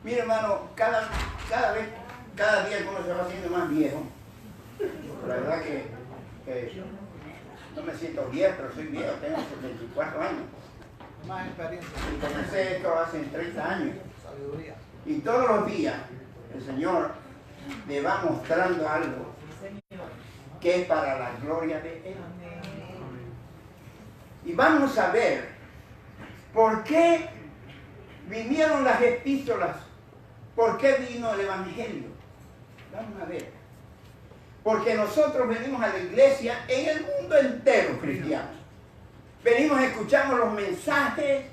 Mire, hermano, cada día que uno se va haciendo más viejo. La verdad que no me siento viejo, pero soy viejo, tengo 74 años. Más experiencia. Y comencé esto hace 30 años. Sabiduría. Y todos los días el Señor le va mostrando algo que es para la gloria de Él. Y vamos a ver por qué vinieron las epístolas, por qué vino el Evangelio. Vamos a ver. Porque nosotros venimos a la iglesia en el mundo entero cristiano. Venimos, escuchamos los mensajes,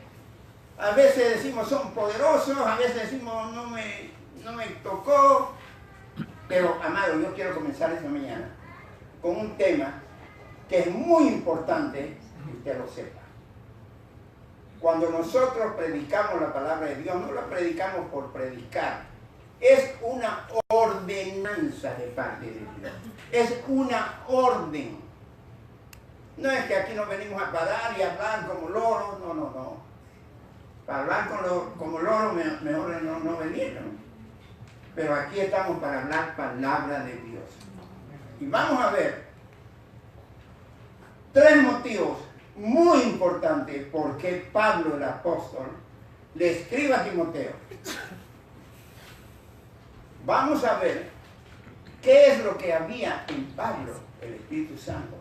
a veces decimos son poderosos, a veces decimos no me tocó. Pero, amado, yo quiero comenzar esta mañana con un tema que es muy importante que usted lo sepa. Cuando nosotros predicamos la palabra de Dios, no la predicamos por predicar. Es una ordenanza de parte de Dios. Es una orden. No es que aquí nos venimos a parar y hablar como loros. No. Para hablar como loros mejor no venir, ¿no? Pero aquí estamos para hablar palabra de Dios. Y vamos a ver 3 motivos muy importantes por qué Pablo el apóstol le escribe a Timoteo. Vamos a ver qué es lo que había en Pablo, el Espíritu Santo.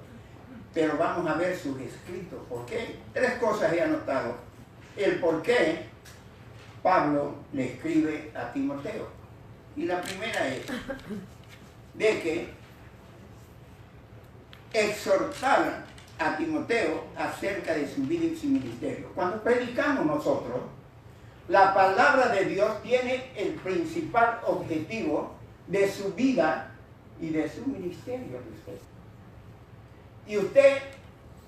Pero vamos a ver sus escritos. ¿Por qué? 3 cosas he anotado. El por qué Pablo le escribe a Timoteo. Y la primera es de que exhortar a Timoteo acerca de su vida y su ministerio. Cuando predicamos nosotros, la palabra de Dios tiene el principal objetivo de su vida y de su ministerio de usted. Y usted,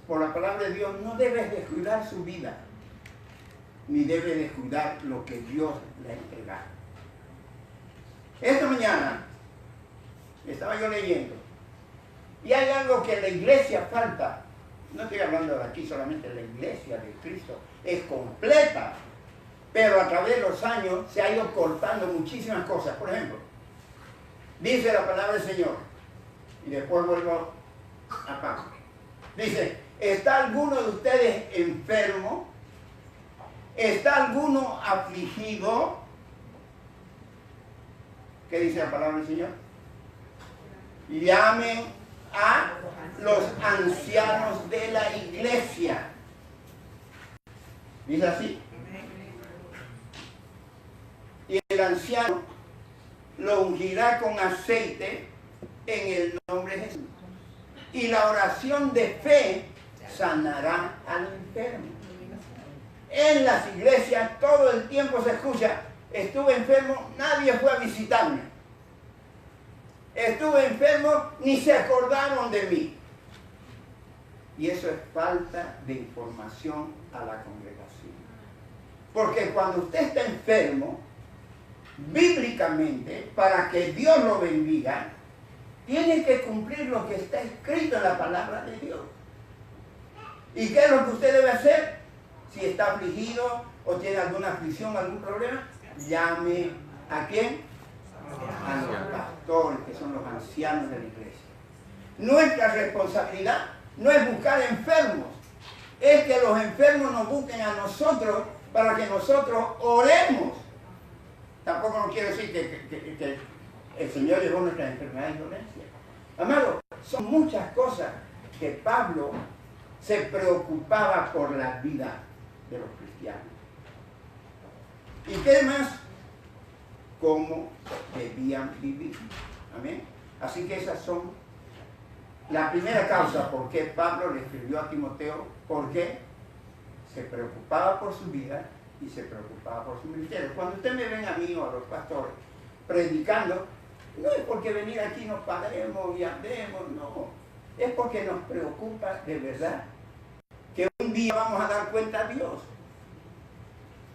por la palabra de Dios, no debe descuidar su vida, ni debe descuidar lo que Dios le ha entregado. Esta mañana estaba yo leyendo, y hay algo que en la iglesia falta. No estoy hablando de aquí solamente, la iglesia de Cristo es completa, pero a través de los años se ha ido cortando muchísimas cosas. Por ejemplo, dice la palabra del Señor, y después vuelvo a Pablo. Dice, ¿está alguno de ustedes enfermo? ¿Está alguno afligido? ¿Qué dice la palabra del Señor? Llamen a los ancianos de la iglesia. ¿Dice así? Y el anciano lo ungirá con aceite en el nombre de Jesús. Y la oración de fe sanará al enfermo. En las iglesias todo el tiempo se escucha, estuve enfermo, nadie fue a visitarme. Estuve enfermo, ni se acordaron de mí. Y eso es falta de información a la congregación. Porque cuando usted está enfermo, bíblicamente, para que Dios lo bendiga, tiene que cumplir lo que está escrito en la palabra de Dios. ¿Y qué es lo que usted debe hacer? Si está afligido o tiene alguna aflicción, algún problema, llame ¿a quién? A los pastores, que son los ancianos de la iglesia. Nuestra responsabilidad no es buscar enfermos, es que los enfermos nos busquen a nosotros para que nosotros oremos. Tampoco no quiero decir que el Señor llevó nuestras enfermedades y dolencias. Amado, son muchas cosas que Pablo se preocupaba por la vida de los cristianos. ¿Y qué más? Cómo debían vivir. Amén. Así que esas son la primera causa por qué Pablo le escribió a Timoteo, porque se preocupaba por su vida y se preocupaba por su ministerio. Cuando ustedes me ven a mí o a los pastores predicando, no es porque venir aquí nos paremos y andemos, no. Es porque nos preocupa de verdad que un día vamos a dar cuenta a Dios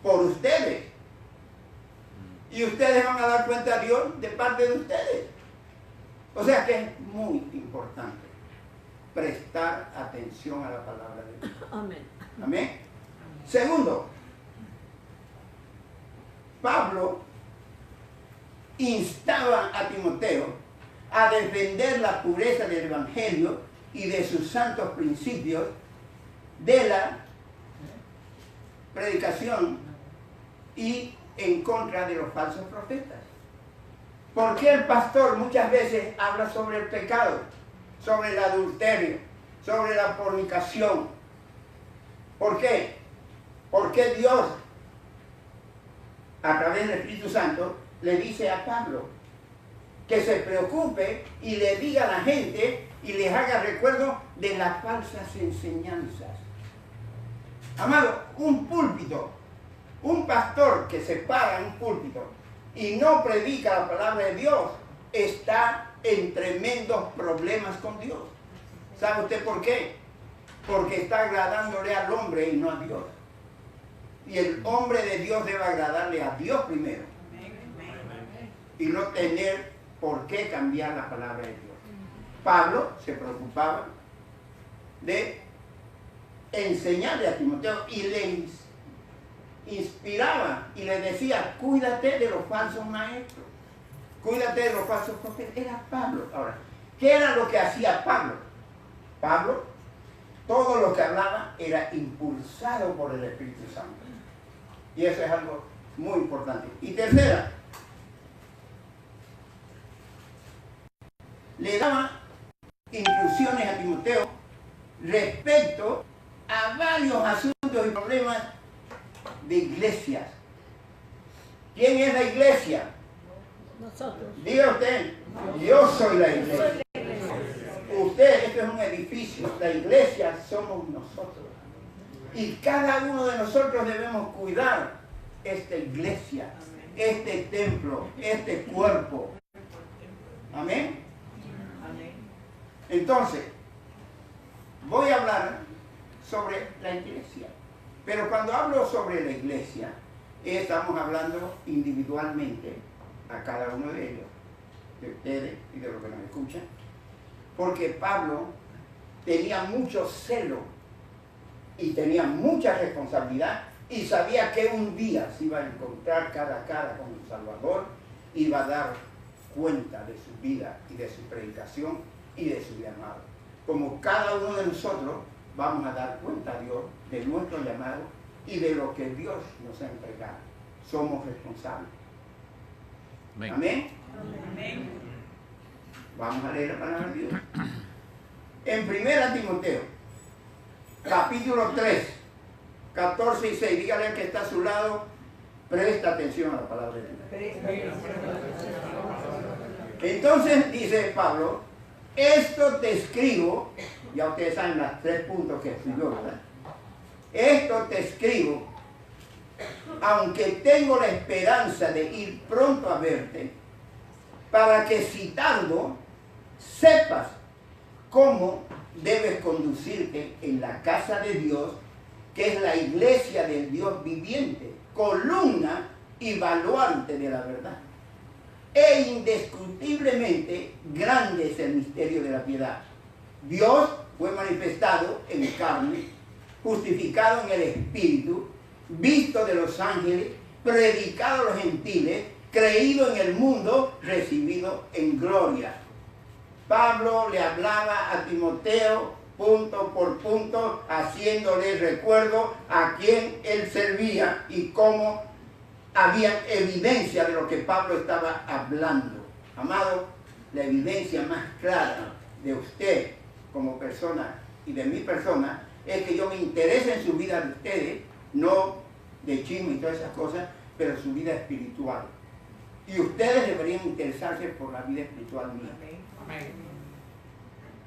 por ustedes. Y ustedes van a dar cuenta a Dios de parte de ustedes. O sea que es muy importante prestar atención a la palabra de Dios. Amén. Amén. Segundo, Pablo instaba a Timoteo a defender la pureza del Evangelio y de sus santos principios de la predicación y en contra de los falsos profetas. ¿Por qué el pastor muchas veces habla sobre el pecado, sobre el adulterio, sobre la fornicación? ¿Por qué? Porque Dios, a través del Espíritu Santo, le dice a Pablo que se preocupe y le diga a la gente y les haga recuerdo de las falsas enseñanzas. Amado, un púlpito, un pastor que se para en un púlpito y no predica la palabra de Dios, está en tremendos problemas con Dios. ¿Sabe usted por qué? Porque está agradándole al hombre y no a Dios. Y el hombre de Dios debe agradarle a Dios primero. Y no tener por qué cambiar la palabra de Dios. Pablo se preocupaba de enseñarle a Timoteo y le inspiraba y le decía, cuídate de los falsos maestros, cuídate de los falsos profetas. Era Pablo. Ahora, ¿qué era lo que hacía Pablo? Pablo, todo lo que hablaba era impulsado por el Espíritu Santo. Y eso es algo muy importante. Y tercera, le daba instrucciones a Timoteo respecto a varios asuntos y problemas de iglesias. ¿Quién es la iglesia? Nosotros. Diga usted, yo soy la iglesia. Usted, esto es un edificio, la iglesia somos nosotros. Y cada uno de nosotros debemos cuidar esta iglesia, este templo, este cuerpo. Amén. Entonces, voy a hablar sobre la iglesia. Pero cuando hablo sobre la iglesia, estamos hablando individualmente a cada uno de ellos, de ustedes y de los que nos escuchan. Porque Pablo tenía mucho celo y tenía mucha responsabilidad y sabía que un día se iba a encontrar cara a cara con el Salvador, iba a dar cuenta de su vida y de su predicación y de su llamado. Como cada uno de nosotros vamos a dar cuenta a Dios de nuestro llamado y de lo que Dios nos ha entregado. Somos responsables. Amén. ¿Amén? Amén. Vamos a leer la palabra de Dios. En 1 Timoteo, capítulo 3, 14 y 6, dígale al que está a su lado, presta atención a la palabra de Dios. Entonces dice Pablo, esto te escribo, ya ustedes saben los 3 puntos que escribió, ¿verdad? Esto te escribo, aunque tengo la esperanza de ir pronto a verte, para que si tardo, sepas cómo debes conducirte en la casa de Dios, que es la iglesia del Dios viviente, columna y baluarte de la verdad. E indiscutiblemente grande es el misterio de la piedad. Dios fue manifestado en carne, justificado en el Espíritu, visto de los ángeles, predicado a los gentiles, creído en el mundo, recibido en gloria. Pablo le hablaba a Timoteo punto por punto, haciéndole recuerdo a quién él servía y cómo había evidencia de lo que Pablo estaba hablando. Amado, la evidencia más clara de usted como persona y de mi persona es que yo me interesa en su vida de ustedes, no de chisme y todas esas cosas, pero su vida espiritual. Y ustedes deberían interesarse por la vida espiritual mía.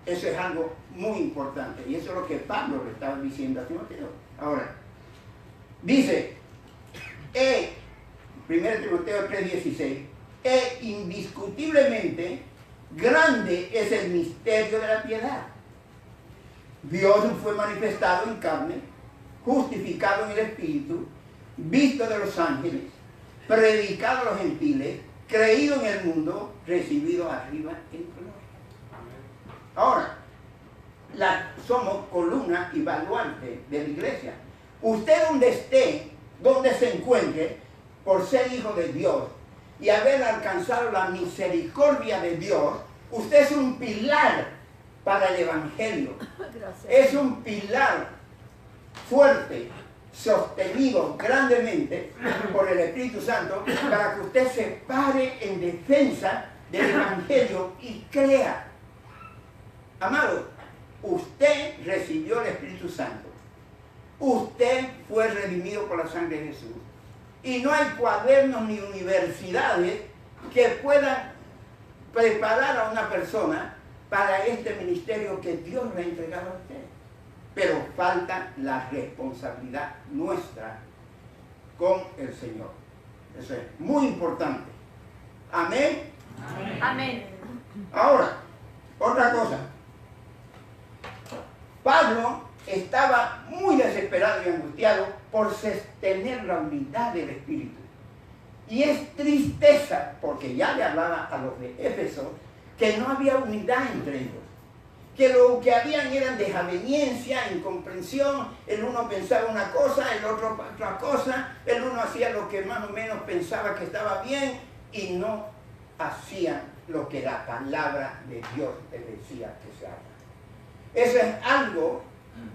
Eso es algo muy importante. Y eso es lo que Pablo le estaba diciendo a Timoteo. Ahora, dice, 1 Timoteo 3:16, indiscutiblemente grande es el misterio de la piedad. Dios fue manifestado en carne, justificado en el Espíritu, visto de los ángeles, predicado a los gentiles, creído en el mundo, recibido arriba en gloria. Ahora, somos columna y baluarte de la iglesia. Usted donde esté, donde se encuentre, por ser hijo de Dios, y haber alcanzado la misericordia de Dios, usted es un pilar para el Evangelio. Gracias. Es un pilar fuerte, sostenido grandemente por el Espíritu Santo, para que usted se pare en defensa del Evangelio y crea. Amado, usted recibió el Espíritu Santo. Usted fue redimido por la sangre de Jesús. Y no hay cuadernos ni universidades que puedan preparar a una persona para este ministerio que Dios le ha entregado a usted. Pero falta la responsabilidad nuestra con el Señor. Eso es muy importante. Amén. Amén. Ahora, otra cosa. Pablo estaba muy desesperado y angustiado por sostener la unidad del Espíritu. Y es tristeza, porque ya le hablaba a los de Éfeso, que no había unidad entre ellos. Que lo que habían eran desaveniencia, incomprensión, el uno pensaba una cosa, el otro otra cosa, el uno hacía lo que más o menos pensaba que estaba bien y no hacía lo que la palabra de Dios le decía que se haga. Eso es algo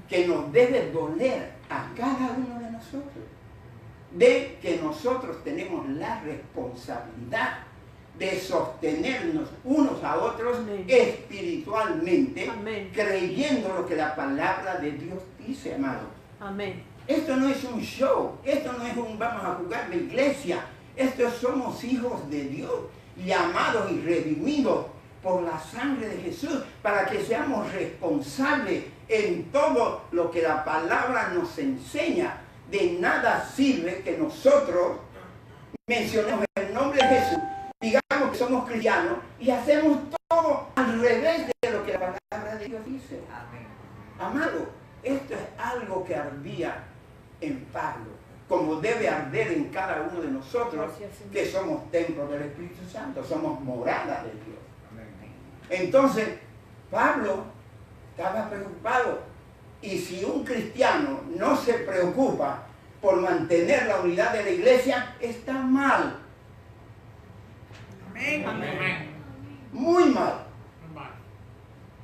que nos debe doler a cada uno de nosotros, de que nosotros tenemos la responsabilidad de sostenernos unos a otros. Amén. Espiritualmente. Amén. Creyendo lo que la palabra de Dios dice, amado. Amén. Esto no es un show, esto no es un vamos a jugar de iglesia, estos somos hijos de Dios, llamados y redimidos por la sangre de Jesús, para que seamos responsables en todo lo que la palabra nos enseña. De nada sirve que nosotros mencionemos el nombre de Jesús, digamos que somos cristianos y hacemos todo al revés de lo que la palabra de Dios dice. Amén. Amado, esto es algo que ardía en Pablo, como debe arder en cada uno de nosotros, que somos templos del Espíritu Santo, somos morada de Dios. Entonces, Pablo estaba preocupado. Y si un cristiano no se preocupa por mantener la unidad de la iglesia, está mal. Amén. Amén. Muy mal.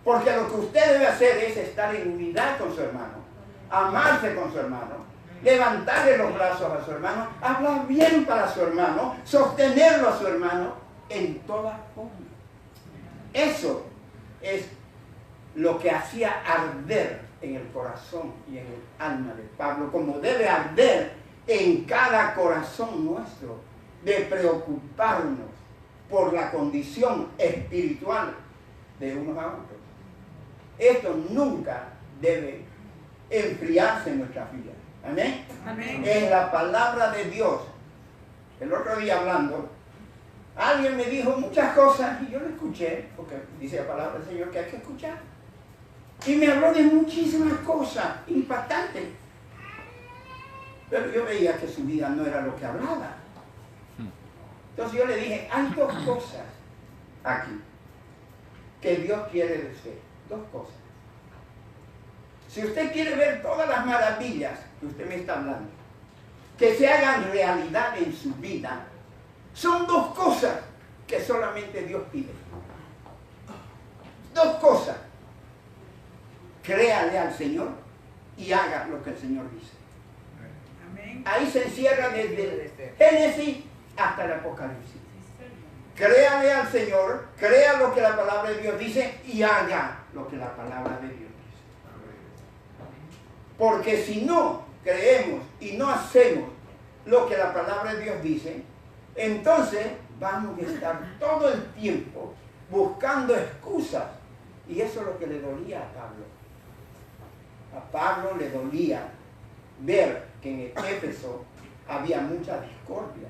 Porque lo que usted debe hacer es estar en unidad con su hermano, amarse con su hermano, levantarle los brazos a su hermano, hablar bien para su hermano, sostenerlo a su hermano en toda forma. Eso es lo que hacía arder en el corazón y en el alma de Pablo, como debe arder en cada corazón nuestro, de preocuparnos por la condición espiritual de unos a otros. Esto nunca debe enfriarse en nuestra vida. ¿Amén? Amén. Es la palabra de Dios. El otro día hablando, alguien me dijo muchas cosas y yo lo escuché, porque dice la palabra del Señor que hay que escuchar. Y me habló de muchísimas cosas impactantes. Pero yo veía que su vida no era lo que hablaba. Entonces yo le dije, hay dos cosas aquí que Dios quiere de usted. Dos cosas. Si usted quiere ver todas las maravillas que usted me está hablando, que se hagan realidad en su vida, son dos cosas que solamente Dios pide. Dos cosas. Créale al Señor y haga lo que el Señor dice. Amén. Ahí se encierra desde el Génesis hasta el Apocalipsis. Créale al Señor, crea lo que la palabra de Dios dice y haga lo que la palabra de Dios dice. Porque si no creemos y no hacemos lo que la palabra de Dios dice, entonces vamos a estar todo el tiempo buscando excusas. Y eso es lo que le dolía a Pablo. A Pablo le dolía ver que en Éfeso había mucha discordia.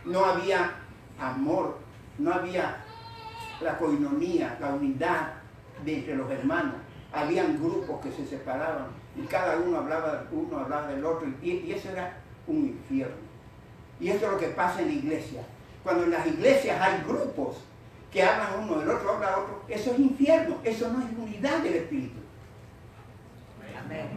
No había amor, no había la coinonía, la unidad de entre los hermanos. Habían grupos que se separaban y cada uno hablaba del otro y eso era un infierno. Y eso es lo que pasa en la iglesia. Cuando en las iglesias hay grupos que hablan uno del otro, habla otro, eso es infierno, eso no es unidad del Espíritu. Amén.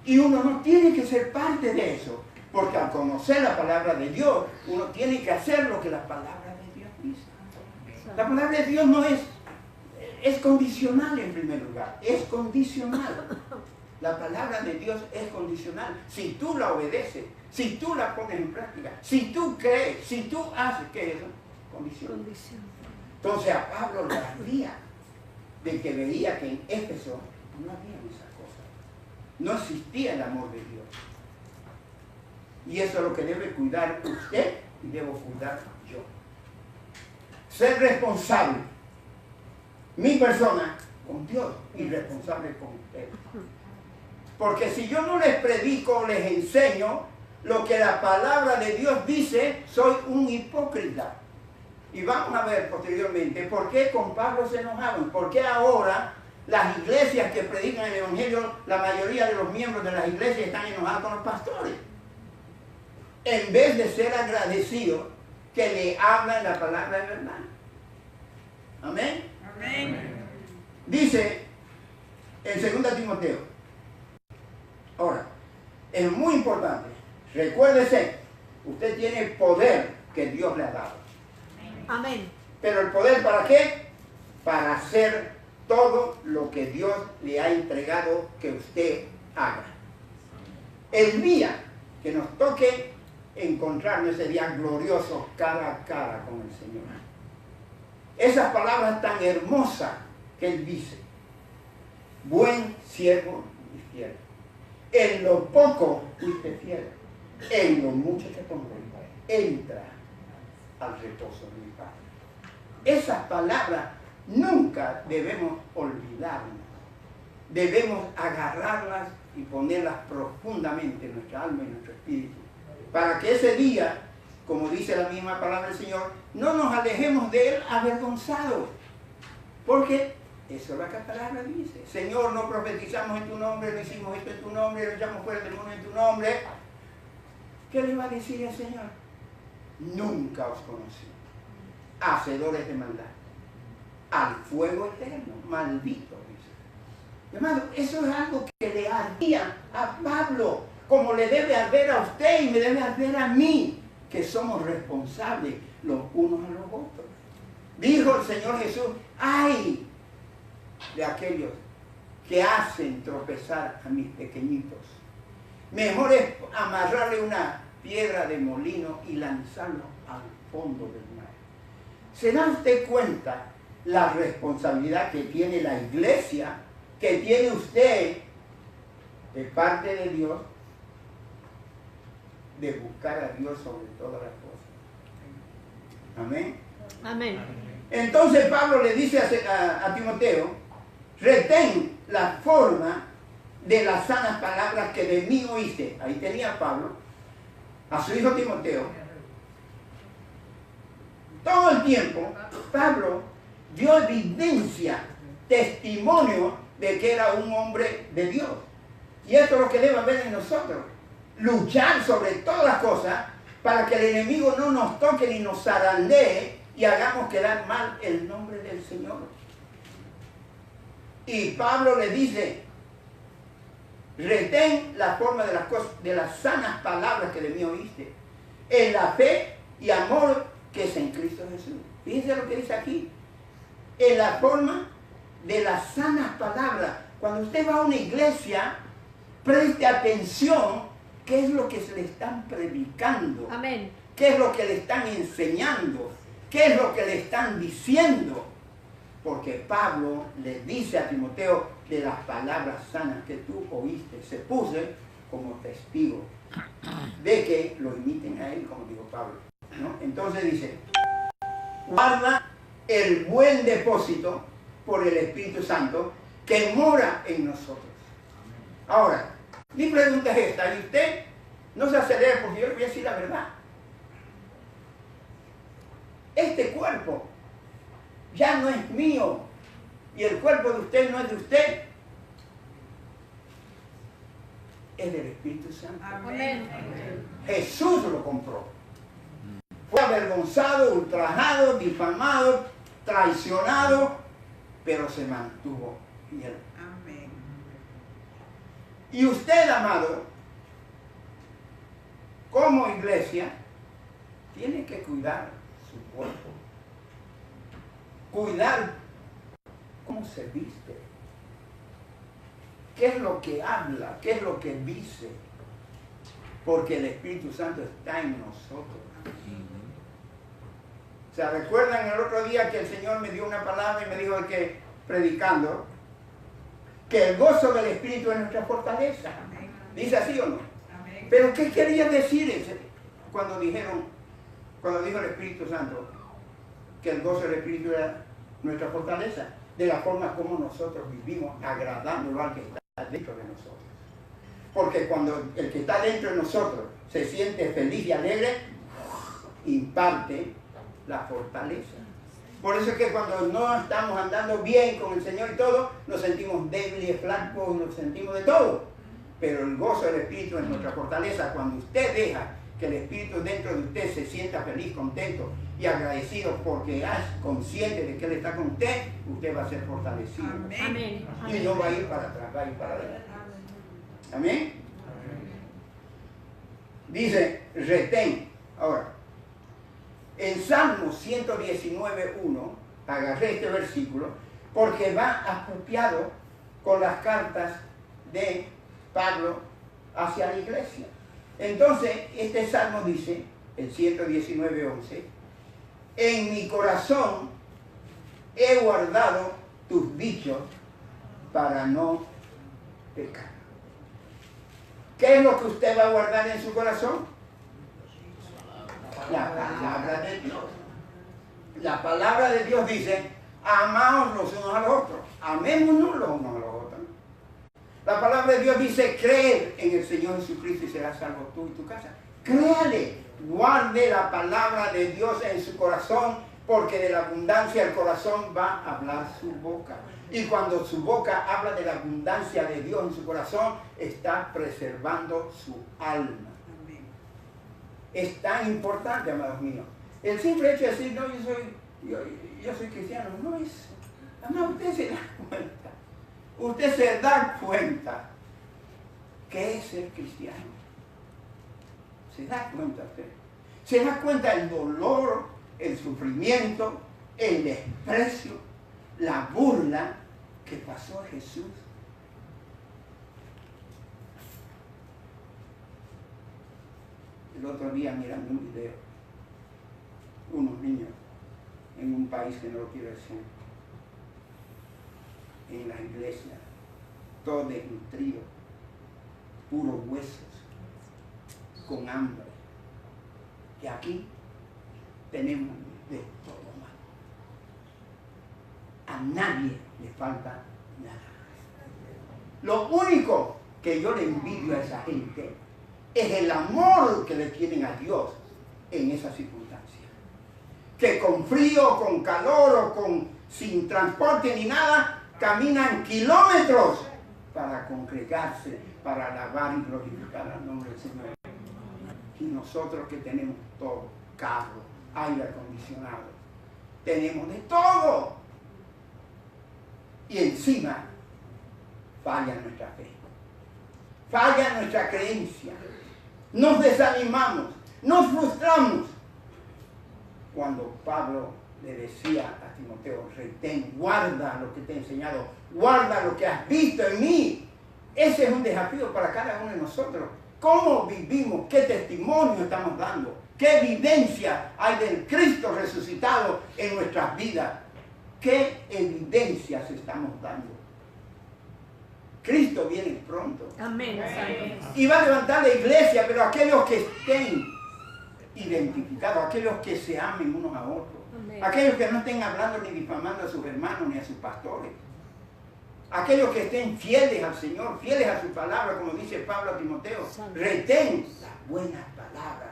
Y uno no tiene que ser parte de eso. Porque al conocer la palabra de Dios, uno tiene que hacer lo que la palabra de Dios dice. La palabra de Dios no es condicional en primer lugar, es condicional. La palabra de Dios es condicional. Si tú la obedeces, si tú la pones en práctica, si tú crees, si tú haces, ¿qué es eso? Condición. Entonces a Pablo le ardía de que veía que en Éfeso no había esas cosas. No existía el amor de Dios. Y eso es lo que debe cuidar usted y debo cuidar yo. Ser responsable. Mi persona con Dios y responsable con usted. Porque si yo no les predico, les enseño lo que la palabra de Dios dice, soy un hipócrita. Y vamos a ver posteriormente por qué con Pablo se enojaban, por qué ahora las iglesias que predican el Evangelio, la mayoría de los miembros de las iglesias están enojados con los pastores. En vez de ser agradecidos que le hablan la palabra de verdad. Amén. Amén. Dice en 2 Timoteo. Ahora, es muy importante. Recuérdese, usted tiene poder que Dios le ha dado. Amén. Pero el poder ¿para qué? Para hacer todo lo que Dios le ha entregado que usted haga. El día que nos toque encontrarnos ese día glorioso cara a cara con el Señor. Esas palabras tan hermosas que Él dice. Buen siervo y fiel. En lo poco fuiste fiel. En lo mucho te pondré. Entra al reposo de mi Padre. Esas palabras nunca debemos olvidarlas. Debemos agarrarlas y ponerlas profundamente en nuestra alma y nuestro espíritu. Para que ese día, como dice la misma palabra del Señor, no nos alejemos de Él avergonzados. Porque eso es lo que la palabra dice. Señor, no profetizamos en tu nombre, no hicimos esto en tu nombre, no echamos fuera del mundo en tu nombre. ¿Qué le va a decir el Señor? Nunca os conocí. Hacedores de maldad. Al fuego eterno. Maldito, dice. Hermano, eso es algo que le ardía a Pablo, como le debe arder a usted y me debe arder a mí, que somos responsables los unos a los otros. Dijo el Señor Jesús, ¡ay! De aquellos que hacen tropezar a mis pequeñitos. Mejor es amarrarle una piedra de molino y lanzarlo al fondo del mar. ¿Se da usted cuenta la responsabilidad que tiene la iglesia, que tiene usted de parte de Dios, de buscar a Dios sobre todas las cosas? Amén. Amén. Entonces Pablo le dice a Timoteo, retén la forma de las sanas palabras que de mí oíste. Ahí tenía Pablo a su hijo Timoteo. Todo el tiempo Pablo dio evidencia, testimonio de que era un hombre de Dios. Y esto es lo que debe haber en nosotros. Luchar sobre todas las cosas para que el enemigo no nos toque ni nos zarandee y hagamos quedar mal el nombre del Señor. Y Pablo le dice, retén la forma de las cosas, de las sanas palabras que de mí oíste, en la fe y amor que es en Cristo Jesús. Fíjense lo que dice aquí. En la forma de las sanas palabras. Cuando usted va a una iglesia, preste atención qué es lo que se le están predicando. Amén. ¿Qué es lo que le están enseñando? ¿Qué es lo que le están diciendo? Porque Pablo le dice a Timoteo de las palabras sanas que tú oíste. Se puse como testigo de que lo imiten a él, como dijo Pablo, ¿no? Entonces dice, guarda el buen depósito por el Espíritu Santo que mora en nosotros. Ahora, mi pregunta es esta, y usted no se acelere porque yo le voy a decir la verdad. Este cuerpo ya no es mío y el cuerpo de usted no es de usted, es del Espíritu Santo. Amén. Jesús lo compró. Fue avergonzado, ultrajado, difamado, traicionado, pero se mantuvo fiel. Amén. Y usted, amado, como iglesia, tiene que cuidar su cuerpo. Cuidar cómo se viste. ¿Qué es lo que habla? ¿Qué es lo que dice? Porque el Espíritu Santo está en nosotros. ¿Se recuerdan el otro día que el Señor me dio una palabra y me dijo que, predicando, que el gozo del Espíritu es nuestra fortaleza? ¿Dice así o no? Amén. Pero ¿qué quería decir cuando dijo el Espíritu Santo que el gozo del Espíritu era nuestra fortaleza? De la forma como nosotros vivimos, agradándolo al que está dentro de nosotros. Porque cuando el que está dentro de nosotros se siente feliz y alegre, imparte la fortaleza. Por eso es que cuando no estamos andando bien con el Señor y todo, nos sentimos débiles, flacos, nos sentimos de todo. Pero el gozo del Espíritu es nuestra fortaleza. Cuando usted deja que el Espíritu dentro de usted se sienta feliz, contento y agradecido porque es consciente de que Él está con usted, usted va a ser fortalecido. Amén. Y no va a ir para atrás, va a ir para adelante. Amén. Dice, retén. Ahora, en Salmo 119:1, agarré este versículo, porque va apropiado con las cartas de Pablo hacia la iglesia. Entonces, este salmo dice, el 119:11, en mi corazón he guardado tus dichos para no pecar. ¿Qué es lo que usted va a guardar en su corazón? La palabra de Dios. La palabra de Dios dice, amaos los unos a los otros. Amémonos los unos a los otros. La palabra de Dios dice, creed en el Señor Jesucristo y serás salvo tú y tu casa. Créale, guarde la palabra de Dios en su corazón, porque de la abundancia del corazón va a hablar su boca. Y cuando su boca habla de la abundancia de Dios en su corazón, está preservando su alma. Es tan importante, amados míos. El simple hecho de decir, no, yo soy cristiano, no es. Además, usted se da cuenta. Usted se da cuenta que es ser cristiano. Se da cuenta usted. Se da cuenta el dolor, el sufrimiento, el desprecio, la burla que pasó Jesús. El otro día mirando un video, unos niños en un país que no lo quiero decir, en la iglesia, todo desnutrido, puros huesos, con hambre. Y aquí tenemos de todo mal. A nadie le falta nada. Lo único que yo le envidio a esa gente es el amor que le tienen a Dios en esas circunstancias. Que con frío, con calor o sin transporte ni nada, caminan kilómetros para congregarse, para alabar y glorificar al nombre del Señor. Y nosotros que tenemos todo, carro, aire acondicionado, tenemos de todo. Y encima falla nuestra fe, falla nuestra creencia. Nos desanimamos, nos frustramos. Cuando Pablo le decía a Timoteo, retén, guarda lo que te he enseñado, guarda lo que has visto en mí. Ese es un desafío para cada uno de nosotros. ¿Cómo vivimos? ¿Qué testimonio estamos dando? ¿Qué evidencia hay del Cristo resucitado en nuestras vidas? ¿Qué evidencias estamos dando? Cristo viene pronto. Amén. Y va a levantar la iglesia, pero aquellos que estén identificados, aquellos que se amen unos a otros, Amén. aquellos que no estén hablando ni difamando a sus hermanos ni a sus pastores, aquellos que estén fieles al Señor, fieles a su palabra, como dice Pablo a Timoteo, retén las buenas palabras.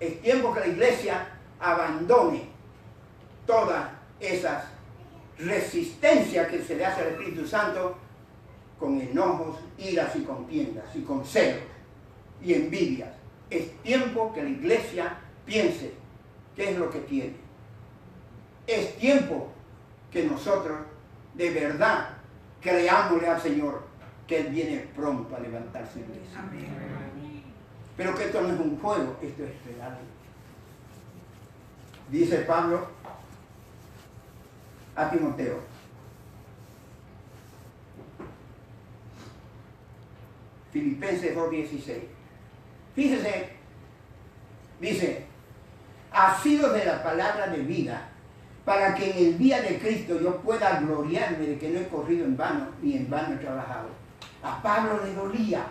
Es tiempo que la iglesia abandone todas esas resistencias que se le hace al Espíritu Santo con enojos, iras y contiendas, y con celos y envidias. Es tiempo que la iglesia piense qué es lo que tiene. Es tiempo que nosotros de verdad creámosle al Señor que Él viene pronto a levantar su iglesia. Amén. Pero que esto no es un juego, esto es real. Dice Pablo a Timoteo. Filipenses 2:16. Fíjese, dice, asidos de la palabra de vida, para que en el día de Cristo yo pueda gloriarme de que no he corrido en vano, ni en vano he trabajado. A Pablo le dolía,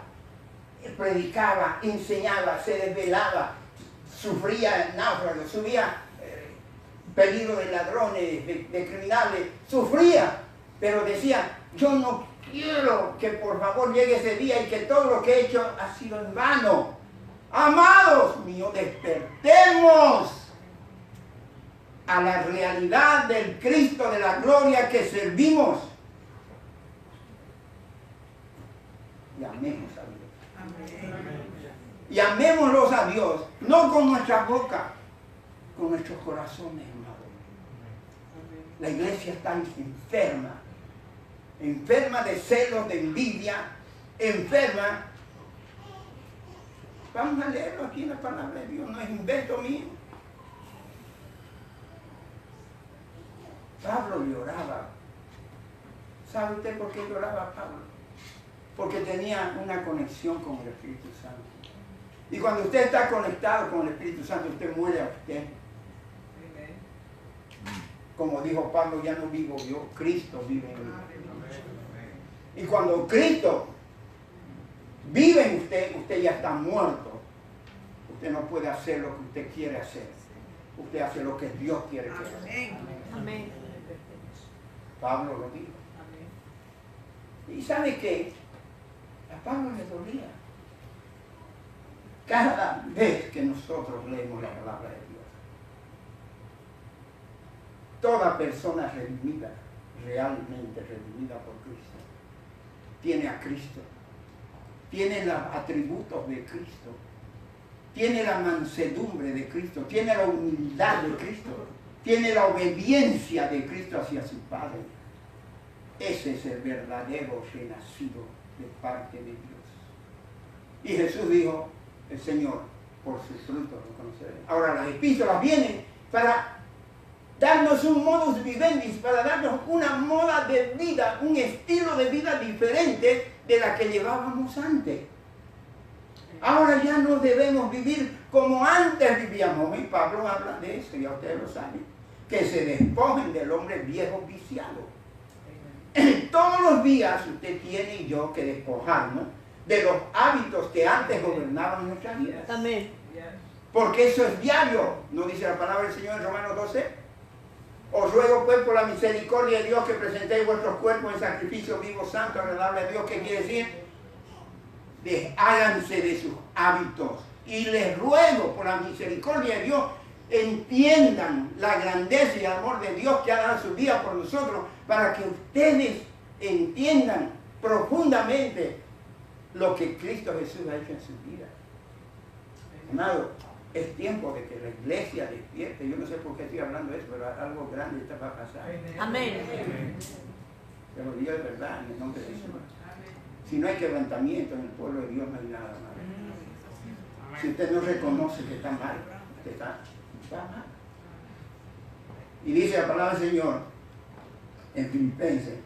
predicaba, enseñaba, se desvelaba, sufría náufragos, subía peligro de ladrones, de criminales, sufría, pero decía, yo no quiero que por favor llegue ese día y que todo lo que he hecho ha sido en vano. Amados míos, despertemos a la realidad del Cristo de la gloria que servimos. Y amemos a Dios. Amén. Y amémoslos a Dios, no con nuestra boca, con nuestros corazones, amados. La iglesia está enferma, enferma de celos, de envidia, enferma. Vamos a leerlo aquí en la palabra de Dios, no es invento mío. Pablo lloraba. ¿Sabe usted por qué lloraba Pablo? Porque tenía una conexión con el Espíritu Santo. Y cuando usted está conectado con el Espíritu Santo, usted muere a usted. Como dijo Pablo, ya no vivo yo, Cristo vive en mí. Y cuando Cristo vive en usted, usted ya está muerto. Usted no puede hacer lo que usted quiere hacer. Usted hace lo que Dios quiere que haga. Amén. Pablo lo dijo. Y ¿sabe qué? A Pablo le dolía. Cada vez que nosotros leemos la palabra de Dios, toda persona redimida, realmente redimida por Cristo, tiene a Cristo, tiene los atributos de Cristo, tiene la mansedumbre de Cristo, tiene la humildad de Cristo, tiene la obediencia de Cristo hacia su Padre. Ese es el verdadero renacido de parte de Dios. Y Jesús dijo, el Señor, por sus frutos lo conoceré. Ahora las epístolas vienen para darnos un modus vivendi, para darnos una moda de vida, un estilo de vida diferente de la que llevábamos antes. Ahora ya no debemos vivir como antes vivíamos. Y Pablo habla de eso, ya ustedes lo saben. Que se despojen del hombre viejo viciado. Todos los días usted tiene y yo que despojarnos de los hábitos que antes gobernaban nuestras vidas. Amén. Porque eso es diario. ¿No dice la palabra del Señor en Romanos 12? Os ruego pues por la misericordia de Dios que presentéis vuestros cuerpos en sacrificio vivo, santo, agradable a Dios. ¿Qué quiere decir? Desháganse de sus hábitos. Y les ruego por la misericordia de Dios, entiendan la grandeza y el amor de Dios que ha dado su vida por nosotros, para que ustedes entiendan profundamente lo que Cristo Jesús ha hecho en su vida. Amado, es tiempo de que la iglesia despierte. Yo no sé por qué estoy hablando de eso, pero algo grande está para pasar. Amén. Te lo digo de verdad, en el nombre de Jesús. Si no hay quebrantamiento en el pueblo de Dios, no hay nada mal. Si usted no reconoce que está mal, usted está mal. Y dice la palabra del Señor en Filipenses,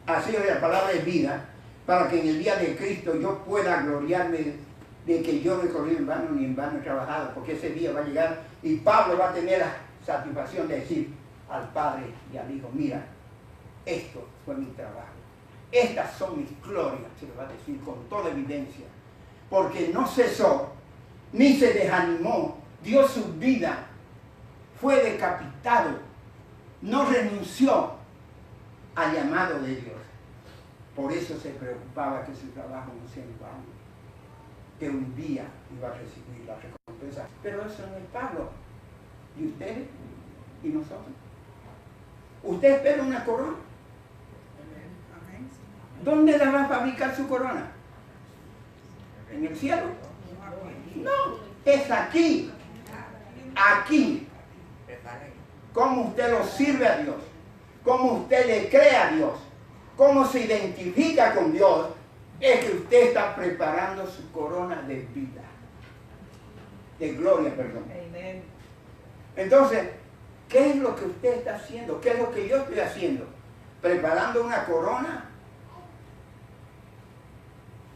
así es la palabra de vida, para que en el día de Cristo yo pueda gloriarme de que yo no he corrido en vano ni en vano he trabajado, porque ese día va a llegar y Pablo va a tener la satisfacción de decir al Padre y al Hijo, mira, esto fue mi trabajo, estas son mis glorias, se lo va a decir con toda evidencia, porque no cesó, ni se desanimó, dio su vida, fue decapitado, no renunció al llamado de Dios. Por eso se preocupaba que su trabajo no sea en vano, que un día iba a recibir la recompensa. Pero eso no es Pablo, y usted y nosotros. ¿Usted espera una corona? ¿Dónde la va a fabricar su corona? ¿En el cielo? No, es aquí. Aquí. ¿Cómo usted lo sirve a Dios? ¿Cómo usted le cree a Dios? ¿Cómo se identifica con Dios? es que usted está preparando su corona de vida, de gloria, perdón. Amen. Entonces, ¿qué es lo que usted está haciendo? ¿Qué es lo que yo estoy haciendo? ¿Preparando una corona?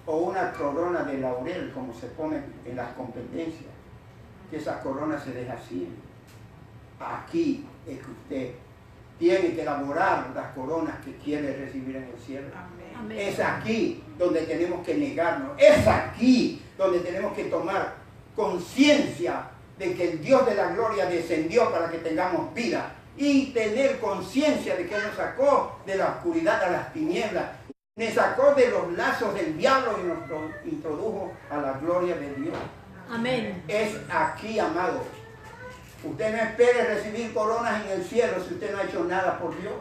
¿O una corona de laurel, como se pone en las competencias? Que esa corona se deja así. Aquí es que usted tiene que elaborar las coronas que quiere recibir en el cielo. Amén. Es aquí donde tenemos que negarnos. Es aquí donde tenemos que tomar conciencia de que el Dios de la gloria descendió para que tengamos vida. Y tener conciencia de que nos sacó de la oscuridad a las tinieblas. Nos sacó de los lazos del diablo y nos introdujo a la gloria de Dios. Amén. Es aquí, amado. Usted no espere recibir coronas en el cielo si usted no ha hecho nada por Dios.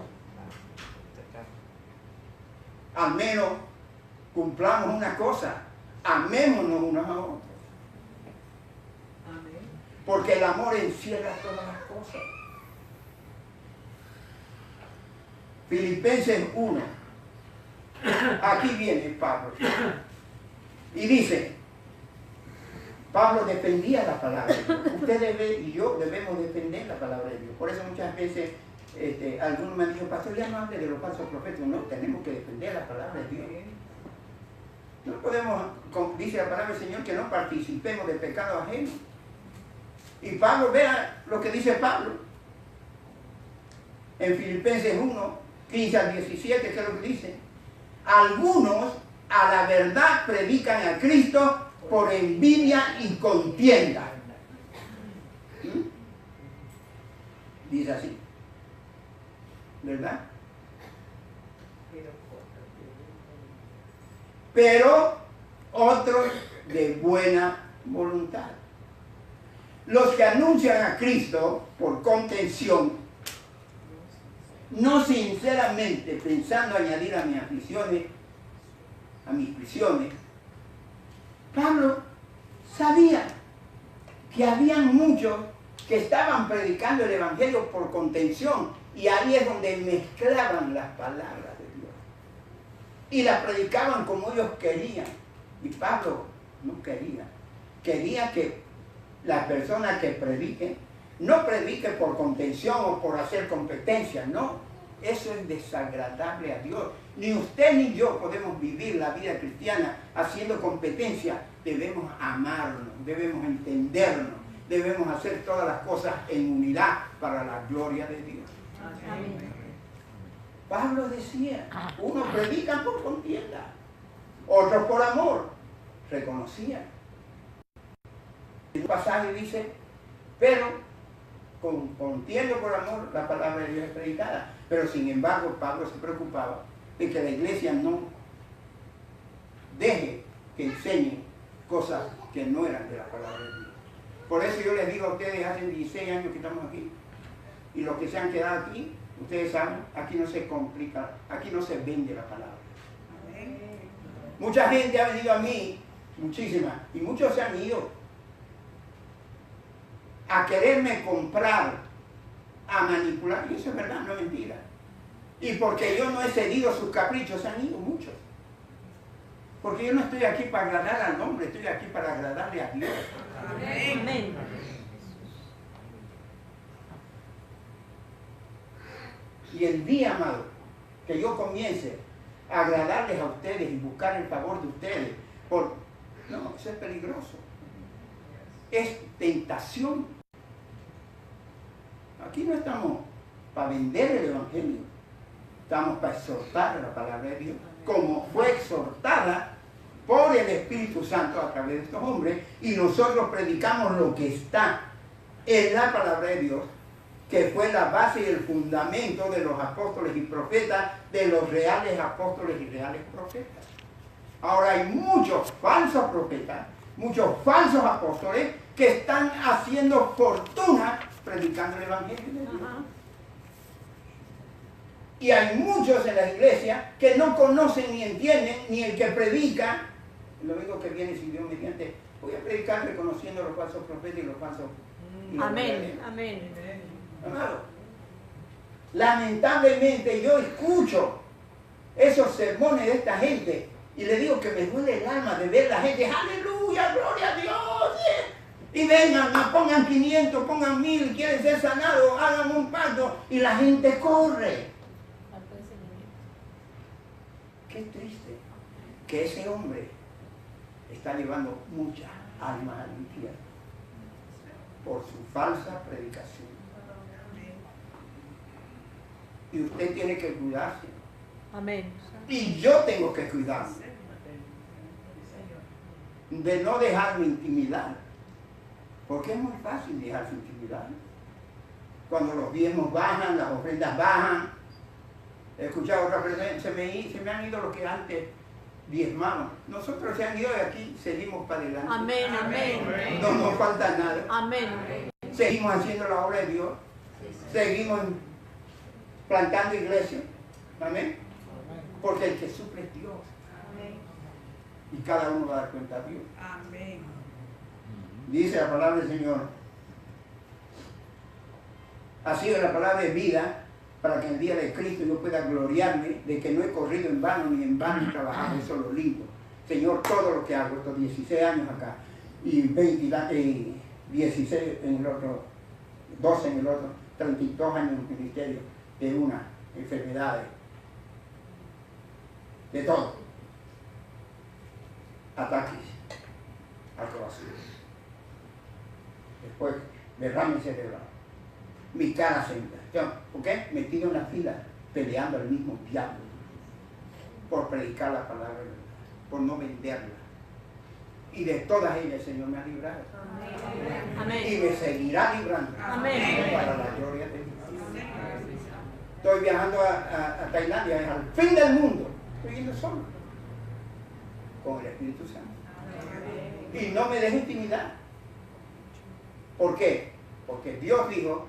Al menos cumplamos una cosa, amémonos unos a otros. Amén. Porque el amor encierra todas las cosas. Filipenses 1. Aquí viene Pablo. Y dice, Pablo defendía la palabra de Dios. Usted y yo debemos defender la palabra de Dios. Por eso muchas veces algunos me han dicho, pastor, ya no hable de los falsos profetas. No, tenemos que defender la palabra de Dios. No podemos, como dice la palabra del Señor, que no participemos de pecado ajeno. Y Pablo, vea lo que dice Pablo. En Filipenses 1, 15 al 17, ¿qué es lo que dice? Algunos a la verdad predican a Cristo por envidia y contienda. ¿Mm? Dice así. ¿Verdad? Pero otros de buena voluntad. Los que anuncian a Cristo por contención, no sinceramente pensando añadir a mis aflicciones, a mis prisiones, Pablo sabía que habían muchos que estaban predicando el Evangelio por contención, y ahí es donde mezclaban las palabras de Dios y las predicaban como ellos querían. Y Pablo no quería. Quería que la persona que predique no predique por contención o por hacer competencia, no. Eso es desagradable a Dios. Ni usted ni yo podemos vivir la vida cristiana haciendo competencia. Debemos amarnos, debemos entendernos, debemos hacer todas las cosas en unidad para la gloria de Dios. Amén. Pablo decía, unos predican por contienda, otros por amor. Reconocía. En un pasaje dice, pero contiendo por amor, la palabra de Dios es predicada. Pero sin embargo, Pablo se preocupaba de que la iglesia no deje que enseñen cosas que no eran de la palabra de Dios. Por eso yo les digo a ustedes, hace 16 años que estamos aquí, y los que se han quedado aquí, ustedes saben, aquí no se complica, aquí no se vende la palabra. Mucha gente ha venido a mí, muchísima, y muchos se han ido a quererme comprar, a manipular, y eso es verdad, no es mentira. Y porque yo no he cedido sus caprichos, se han ido muchos. Porque yo no estoy aquí para agradar al hombre, estoy aquí para agradarle a Dios. Amén. Y el día, amado, que yo comience a agradarles a ustedes y buscar el favor de ustedes, no, eso es peligroso. Es tentación. Aquí no estamos para vender el Evangelio, estamos para exhortar la palabra de Dios, como fue exhortada por el Espíritu Santo a través de estos hombres, y nosotros predicamos lo que está en la palabra de Dios, que fue la base y el fundamento de los apóstoles y profetas, de los reales apóstoles y reales profetas. Ahora hay muchos falsos profetas, muchos falsos apóstoles que están haciendo fortuna predicando el Evangelio de Dios. Y hay muchos en la iglesia que no conocen ni entienden, ni el que predica, lo único que viene si Dios mediante, voy a predicar reconociendo los falsos profetas y los falsos. Y los Amén. verdaderos. Amén. Amado, lamentablemente yo escucho esos sermones de esta gente Y le digo que me duele el alma de ver la gente, aleluya, gloria a Dios. Y vengan, y pongan 500, pongan 1000, quieren ser sanados, hagan un pacto y la gente corre. Qué triste que ese hombre está llevando muchas almas al infierno por su falsa predicación. Y usted tiene que cuidarse. Amén. Y yo tengo que cuidarme de no dejarme intimidar. Porque es muy fácil dejarse intimidar. Cuando los diezmos bajan, las ofrendas bajan. He escuchado otra persona, se me han ido los que antes diezmaban. Nosotros se han ido y aquí seguimos para adelante. Amén, amén. No nos falta nada. Amén. Seguimos haciendo la obra de Dios. Seguimos plantando iglesias. Amén. Porque el que suple es Dios. Y cada uno va a dar cuenta a Dios. Amén. Dice la palabra del Señor. Ha sido la palabra de vida para que en el día de Cristo yo pueda gloriarme de que no he corrido en vano ni en vano he trabajado. Eso es lo lindo. Señor, todo lo que hago, estos 16 años acá y 16 en el otro, 12 en el otro, 32 años en el ministerio, de una, enfermedades, de todo, ataques al corazón, después derrame cerebral, mi cara se inflama. ¿Por qué? Metido en la fila, peleando al mismo diablo, por predicar la palabra de verdad, por no venderla. Y de todas ellas el Señor me ha librado. Amén. Y me seguirá librando. Amén. Para la gloria de Dios. Estoy viajando a Tailandia, es al fin del mundo. Estoy yendo solo. Con el Espíritu Santo. Y no me deje intimidar. ¿Por qué? Porque Dios dijo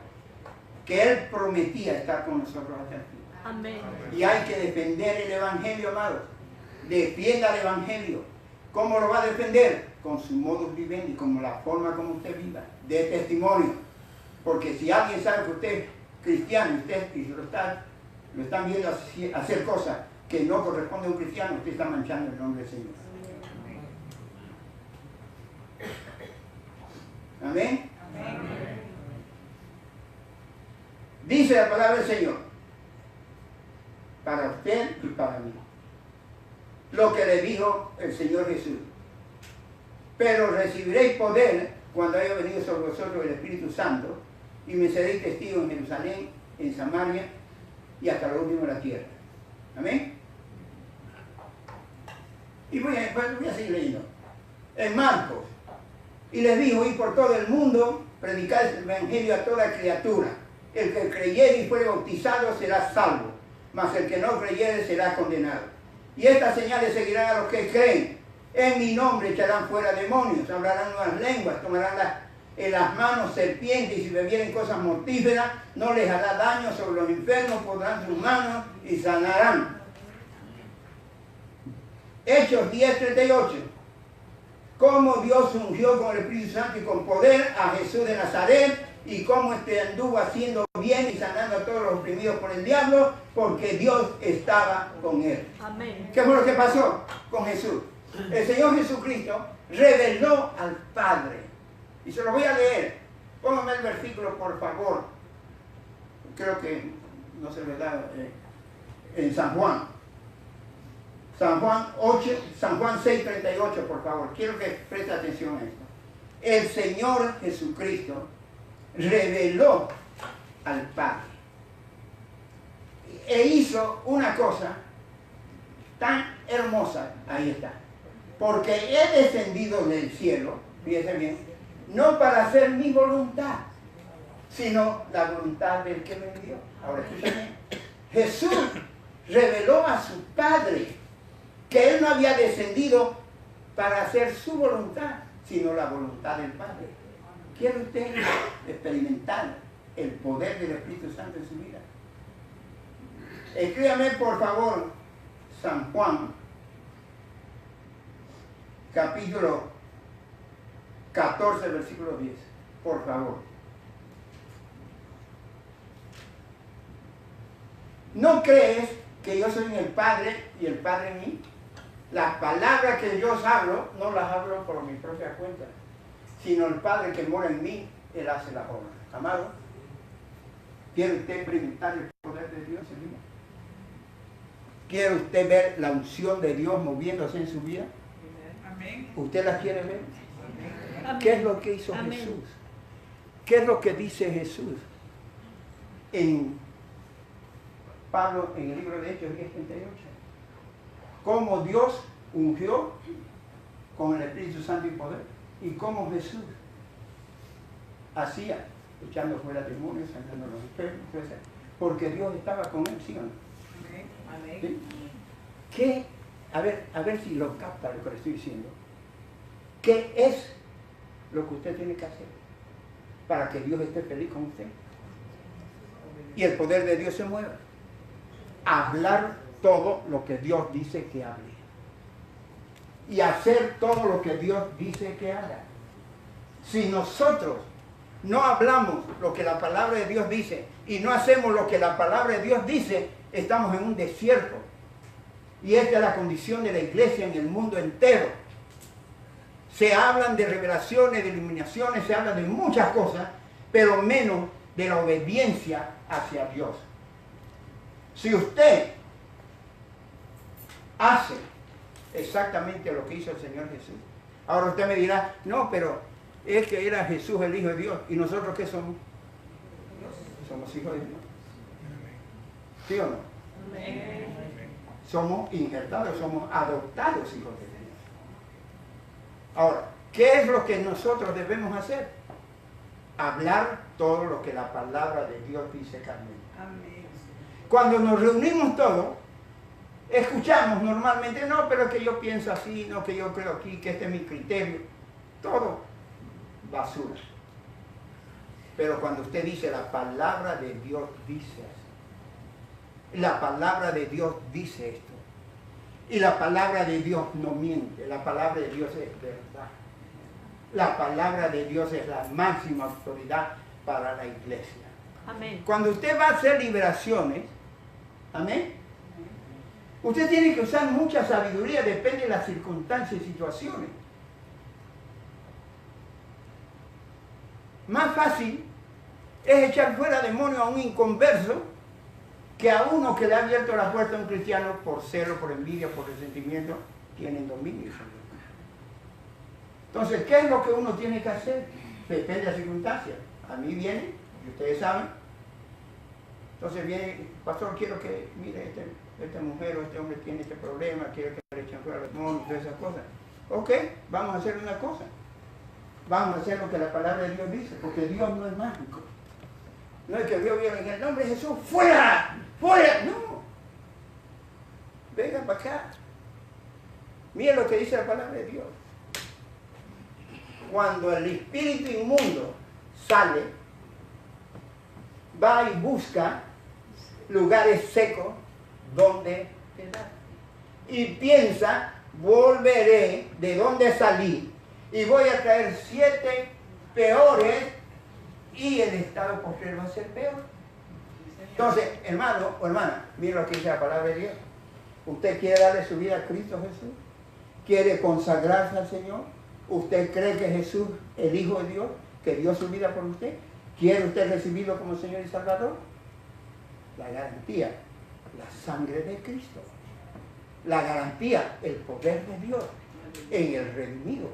que Él prometía estar con nosotros hasta el fin. Amén. Y hay que defender el Evangelio, amados. Defienda el Evangelio. ¿Cómo lo va a defender? Con su modus vivendi, como la forma como usted viva. De testimonio. Porque si alguien sabe que usted es cristiano y lo están viendo hacer cosas que no corresponden a un cristiano, usted está manchando el nombre del Señor. Amén. Dice la palabra del Señor, para usted y para mí, lo que le dijo el Señor Jesús. Pero recibiréis poder cuando haya venido sobre vosotros el Espíritu Santo y me seréis testigos en Jerusalén, en Samaria y hasta lo último de la tierra. Amén. Y voy a seguir leyendo. En Marcos, y les dijo, ir por todo el mundo, predicar el Evangelio a toda criatura. El que creyere y fuere bautizado será salvo, mas el que no creyere será condenado. Y estas señales seguirán a los que creen. En mi nombre echarán fuera demonios, hablarán nuevas lenguas, tomarán en las manos serpientes y si bebieren cosas mortíferas, no les hará daño. Sobre los enfermos pondrán sus manos y sanarán. Hechos 10:38. Cómo Dios ungió con el Espíritu Santo y con poder a Jesús de Nazaret y cómo anduvo haciendo bien y sanando a todos los oprimidos por el diablo, porque Dios estaba con él. Amén. ¿Qué fue lo que pasó con Jesús? El Señor Jesucristo reveló al Padre. Y se lo voy a leer. Póngame el versículo, por favor. Creo que no se le da en San Juan. San Juan 6:38, por favor. Quiero que preste atención a esto. El Señor Jesucristo reveló al Padre. E hizo una cosa tan hermosa. Ahí está. Porque he descendido del cielo, fíjese bien, no para hacer mi voluntad, sino la voluntad del que me envió. Ahora escúchame. Jesús reveló a su Padre que Él no había descendido para hacer su voluntad, sino la voluntad del Padre. ¿Quiere usted experimentar el poder del Espíritu Santo en su vida? Escríbame, por favor, San Juan, capítulo 14, versículo 10. Por favor. ¿No crees que yo soy en el Padre y el Padre en mí? Las palabras que yo os hablo, no las hablo por mi propia cuenta, sino el Padre que mora en mí, Él hace las obras. Amado, ¿quiere usted experimentar el poder de Dios en vida? ¿Quiere usted ver la unción de Dios moviéndose en su vida? Amén. ¿Usted la quiere ver? Amén. ¿Qué es lo que hizo Amén. Jesús? ¿Qué es lo que dice Jesús? En Pablo, en el libro de Hechos 10:38. Cómo Dios ungió con el Espíritu Santo y poder. Y cómo Jesús hacía, echando fuera demonios, sanando los enfermos, etc. Porque Dios estaba con él, ¿sí o no? Amén. ¿Sí? ¿Qué? A ver si lo capta lo que le estoy diciendo. ¿Qué es lo que usted tiene que hacer para que Dios esté feliz con usted? Y el poder de Dios se mueva. Hablar todo lo que Dios dice que hable. Y hacer todo lo que Dios dice que haga. Si nosotros no hablamos lo que la palabra de Dios dice y no hacemos lo que la palabra de Dios dice, estamos en un desierto. Y esta es la condición de la iglesia en el mundo entero. Se hablan de revelaciones, de iluminaciones, se habla de muchas cosas, pero menos de la obediencia hacia Dios. Si usted hace exactamente lo que hizo el Señor Jesús, ahora usted me dirá, no, pero es que era Jesús el Hijo de Dios. ¿Y nosotros qué somos? Somos hijos de Dios. ¿Sí o no? Amén. Somos injertados, somos adoptados hijos de Dios. Ahora, ¿qué es lo que nosotros debemos hacer? Hablar todo lo que la palabra de Dios dice, Carmen. Amén. Cuando nos reunimos todos, escuchamos normalmente, no, pero que yo pienso así, no, que yo creo aquí, que este es mi criterio. Todo basura. Pero cuando usted dice la palabra de Dios dice así, la palabra de Dios dice esto, y la palabra de Dios no miente, la palabra de Dios es verdad. La palabra de Dios es la máxima autoridad para la iglesia. Amén. Cuando usted va a hacer liberaciones, amén, usted tiene que usar mucha sabiduría, depende de las circunstancias y situaciones. Más fácil es echar fuera demonios a un inconverso que a uno que le ha abierto la puerta a un cristiano por celo, por envidia, por resentimiento, tienen dominio sobre él. Entonces, ¿qué es lo que uno tiene que hacer? Depende de las circunstancias. A mí viene, y ustedes saben, entonces viene, pastor, quiero que, mire, esta mujer o este hombre tiene este problema, quiero que le echen fuera los demonios, todas esas cosas. Ok, vamos a hacer una cosa. Vamos a hacer lo que la palabra de Dios dice, porque Dios no es mágico. No es que Dios viene en el nombre de Jesús, ¡fuera! ¡Fuera! No. Venga para acá. Miren lo que dice la palabra de Dios. Cuando el espíritu inmundo sale, va y busca lugares secos donde quedar. Y piensa, volveré de donde salí y voy a traer 7 peores y el estado posterior va a ser peor. Entonces, hermano o hermana, mira lo que dice la palabra de Dios. ¿Usted quiere darle su vida a Cristo Jesús? ¿Quiere consagrarse al Señor? ¿Usted cree que Jesús, el Hijo de Dios, que dio su vida por usted? ¿Quiere usted recibirlo como Señor y Salvador? La garantía, la sangre de Cristo. La garantía, el poder de Dios en el redimido,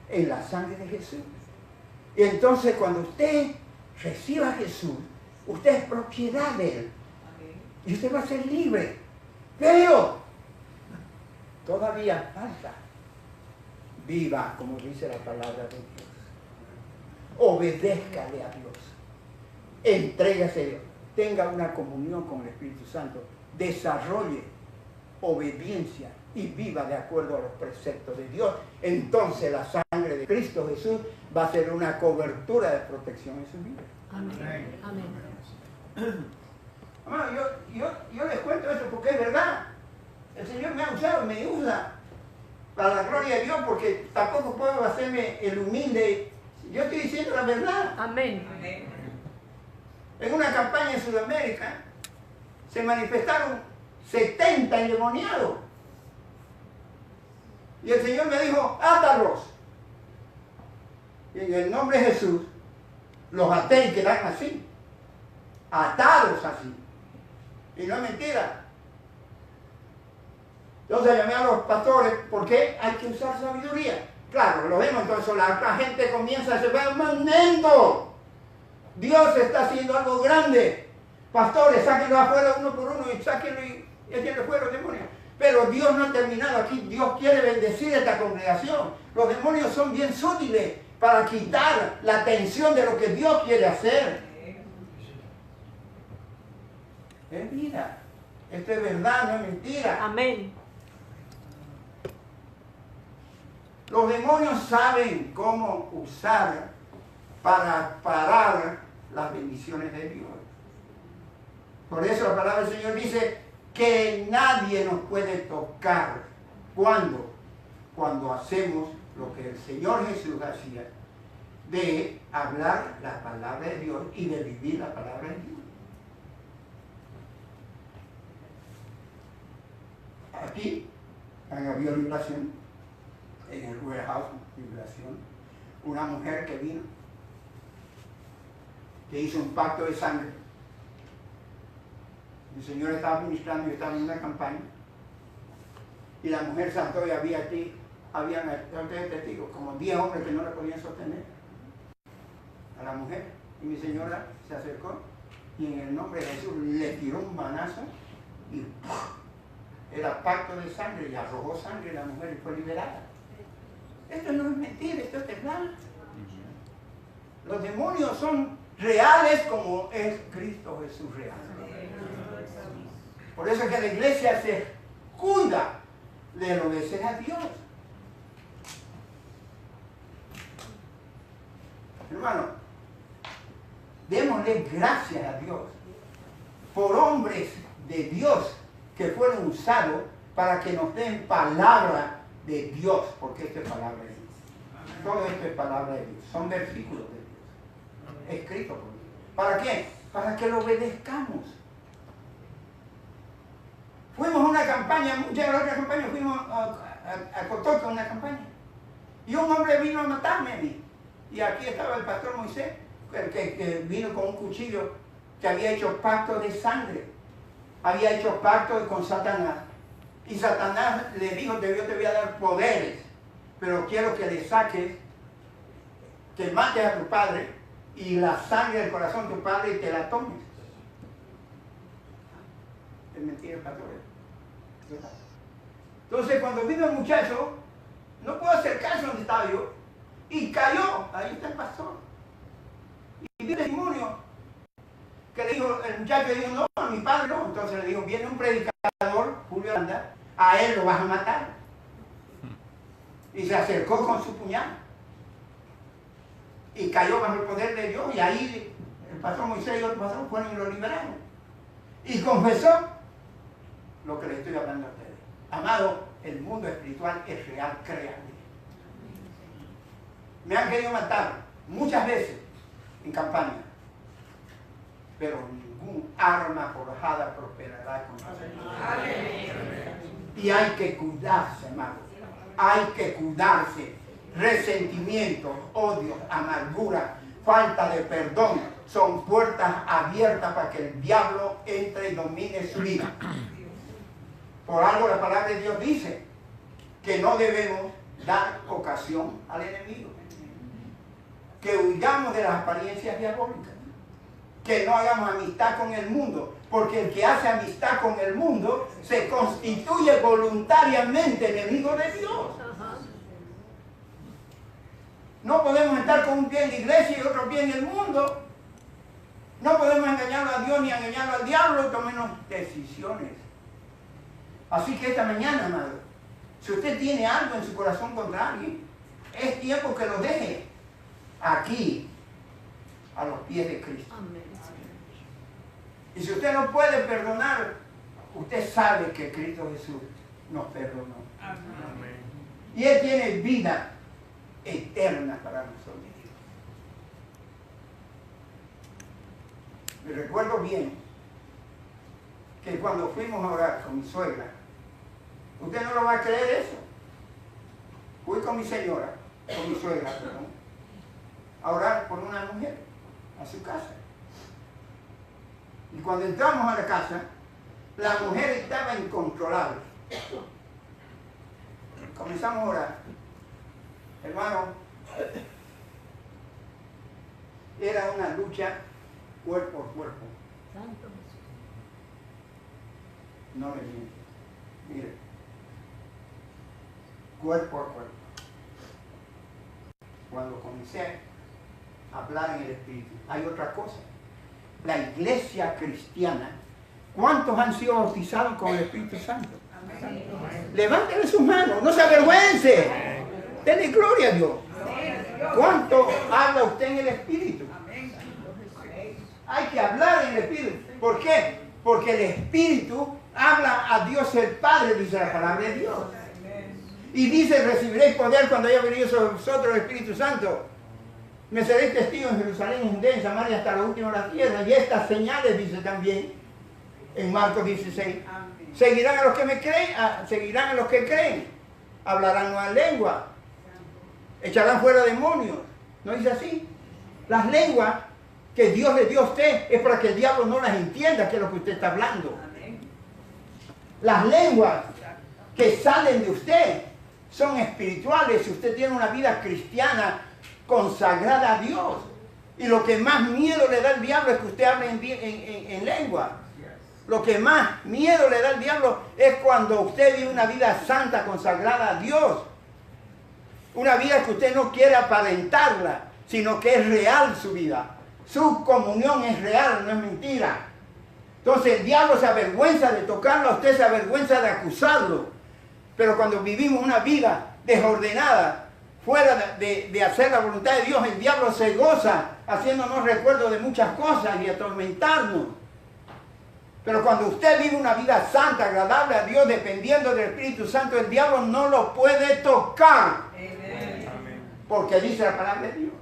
en la sangre de Jesús. Y entonces cuando usted reciba a Jesús, usted es propiedad de Él. Y usted va a ser libre. Pero todavía falta. Viva, como dice la palabra de Dios. Obedézcale a Dios. Entrégase a Dios. Tenga una comunión con el Espíritu Santo. Desarrolle obediencia y viva de acuerdo a los preceptos de Dios. Entonces la sangre de Cristo Jesús va a ser una cobertura de protección en su vida. Amén. Amén. Amado, yo les cuento eso porque es verdad. El Señor me ha usado, me usa para la gloria de Dios, porque tampoco puedo hacerme el humilde. Yo estoy diciendo la verdad. Amén. En una campaña en Sudamérica se manifestaron 70 endemoniados. Y el Señor me dijo, átalos. Y en el nombre de Jesús, los até y quedan así. Atados así. Y no es mentira. Entonces llamé a los pastores, porque hay que usar sabiduría. Claro, lo vemos, entonces la gente comienza a decir, ¡mandando! Dios está haciendo algo grande. Pastores, sáquenlo afuera uno por uno y sáquenlo y échenlo fuera los demonios. Pero Dios no ha terminado aquí. Dios quiere bendecir esta congregación. Los demonios son bien sutiles para quitar la atención de lo que Dios quiere hacer. Es vida. Esto es verdad, no es mentira. Amén. Los demonios saben cómo usar para parar las bendiciones de Dios. Por eso la palabra del Señor dice que nadie nos puede tocar. ¿Cuándo? Cuando hacemos lo que el Señor Jesús hacía, de hablar la palabra de Dios y de vivir la palabra de Dios. Aquí había liberación, en el warehouse, liberación, una mujer que vino, que hizo un pacto de sangre. El Señor estaba ministrando y estaba en una campaña, y la mujer saltó y había testigos, como 10 hombres que no la podían sostener a la mujer. Y mi señora se acercó y en el nombre de Jesús le tiró un manazo y ¡puf! Era pacto de sangre y arrojó sangre la mujer y fue liberada. Esto no es mentira, esto es verdad. Los demonios son reales como es Cristo Jesús real. Por eso es que la iglesia se cuida de obedecer a Dios. Hermano, démosle gracias a Dios por hombres de Dios que fueron usados para que nos den palabra de Dios, porque esto es palabra de Dios. Todo esto es palabra de Dios, son versículos de Dios, escritos por Dios. ¿Para qué? Para que lo obedezcamos. Fuimos a una campaña, ya la otra campaña, fuimos a Cotoca, una campaña, y un hombre vino a matarme a mí. Y aquí estaba el pastor Moisés, que vino con un cuchillo, que había hecho pacto de sangre, había hecho pacto con Satanás. Y Satanás le dijo, yo te voy a dar poderes, pero quiero que le saques, que mates a tu padre y la sangre del corazón de tu padre y te la tomes. Es mentira, pastor. Entonces, cuando vino el muchacho, no pudo hacer caso donde estaba yo, y cayó. Ahí está el pastor. Y vi el testimonio que le dijo, el muchacho le dijo, no, a mi padre no. Entonces le dijo, viene un predicador, Julio Aranda, a él lo vas a matar. Y se acercó con su puñal. Y cayó bajo el poder de Dios. Y ahí el pastor Moisés y otro pastor fueron y lo liberaron. Y confesó lo que le estoy hablando a ustedes. Amado, el mundo espiritual es real, créanme. Me han querido matar muchas veces en campaña, pero ningún arma forjada prosperará contra nosotros. Y hay que cuidarse, hermano. Hay que cuidarse. Resentimiento, odio, amargura, falta de perdón son puertas abiertas para que el diablo entre y domine su vida. Por algo la palabra de Dios dice que no debemos dar ocasión al enemigo. Que huyamos de las apariencias diabólicas. Que no hagamos amistad con el mundo. Porque el que hace amistad con el mundo se constituye voluntariamente enemigo de Dios. No podemos estar con un pie en la iglesia y otro pie en el mundo. No podemos engañarlo a Dios ni engañarlo al diablo. Tomemos decisiones. Así que esta mañana, amado, si usted tiene algo en su corazón contra alguien, es tiempo que lo deje aquí, a los pies de Cristo. Amén. Y si usted no puede perdonar, usted sabe que Cristo Jesús nos perdonó. Amén. Y Él tiene vida eterna para nosotros. Me recuerdo bien que cuando fuimos a orar con mi suegra, usted no lo va a creer eso, fui con mi señora, con mi suegra, perdón, a orar por una mujer a su casa. Y cuando entramos a la casa, la mujer estaba incontrolable. Comenzamos a orar. Hermano, era una lucha cuerpo a cuerpo. Santo. No le miento. Mire, cuerpo a cuerpo. Cuando comencé a hablar en el Espíritu, hay otra cosa. La iglesia cristiana, ¿cuántos han sido bautizados con el Espíritu Santo? Levántele sus manos, no se avergüence. Denle gloria a Dios. ¿Cuánto habla usted en el Espíritu? Hay que hablar en el Espíritu. ¿Por qué? Porque el Espíritu habla a Dios el Padre, dice la palabra de Dios. Y dice, recibiréis poder cuando haya venido sobre vosotros el Espíritu Santo. Me seréis testigos en Jerusalén, en Judea, en Samaria, hasta lo último de la tierra. Y estas señales, dice también en Marcos 16. Seguirán a los que me creen, seguirán a los que creen. Hablarán nuevas lenguas. Echarán fuera demonios. ¿No dice así? Las lenguas que Dios le dio a usted es para que el diablo no las entienda, que es lo que usted está hablando. Las lenguas que salen de usted son espirituales si usted tiene una vida cristiana consagrada a Dios. Y lo que más miedo le da al diablo es que usted hable en lengua. Lo que más miedo le da al diablo es cuando usted vive una vida santa, consagrada a Dios. Una vida que usted no quiere aparentarla, sino que es real su vida. Su comunión es real, no es mentira. Entonces el diablo se avergüenza de tocarlo, a usted se avergüenza de acusarlo. Pero cuando vivimos una vida desordenada, fuera de hacer la voluntad de Dios, el diablo se goza haciéndonos recuerdo de muchas cosas y atormentarnos. Pero cuando usted vive una vida santa, agradable a Dios, dependiendo del Espíritu Santo, el diablo no lo puede tocar. Porque dice la palabra de Dios.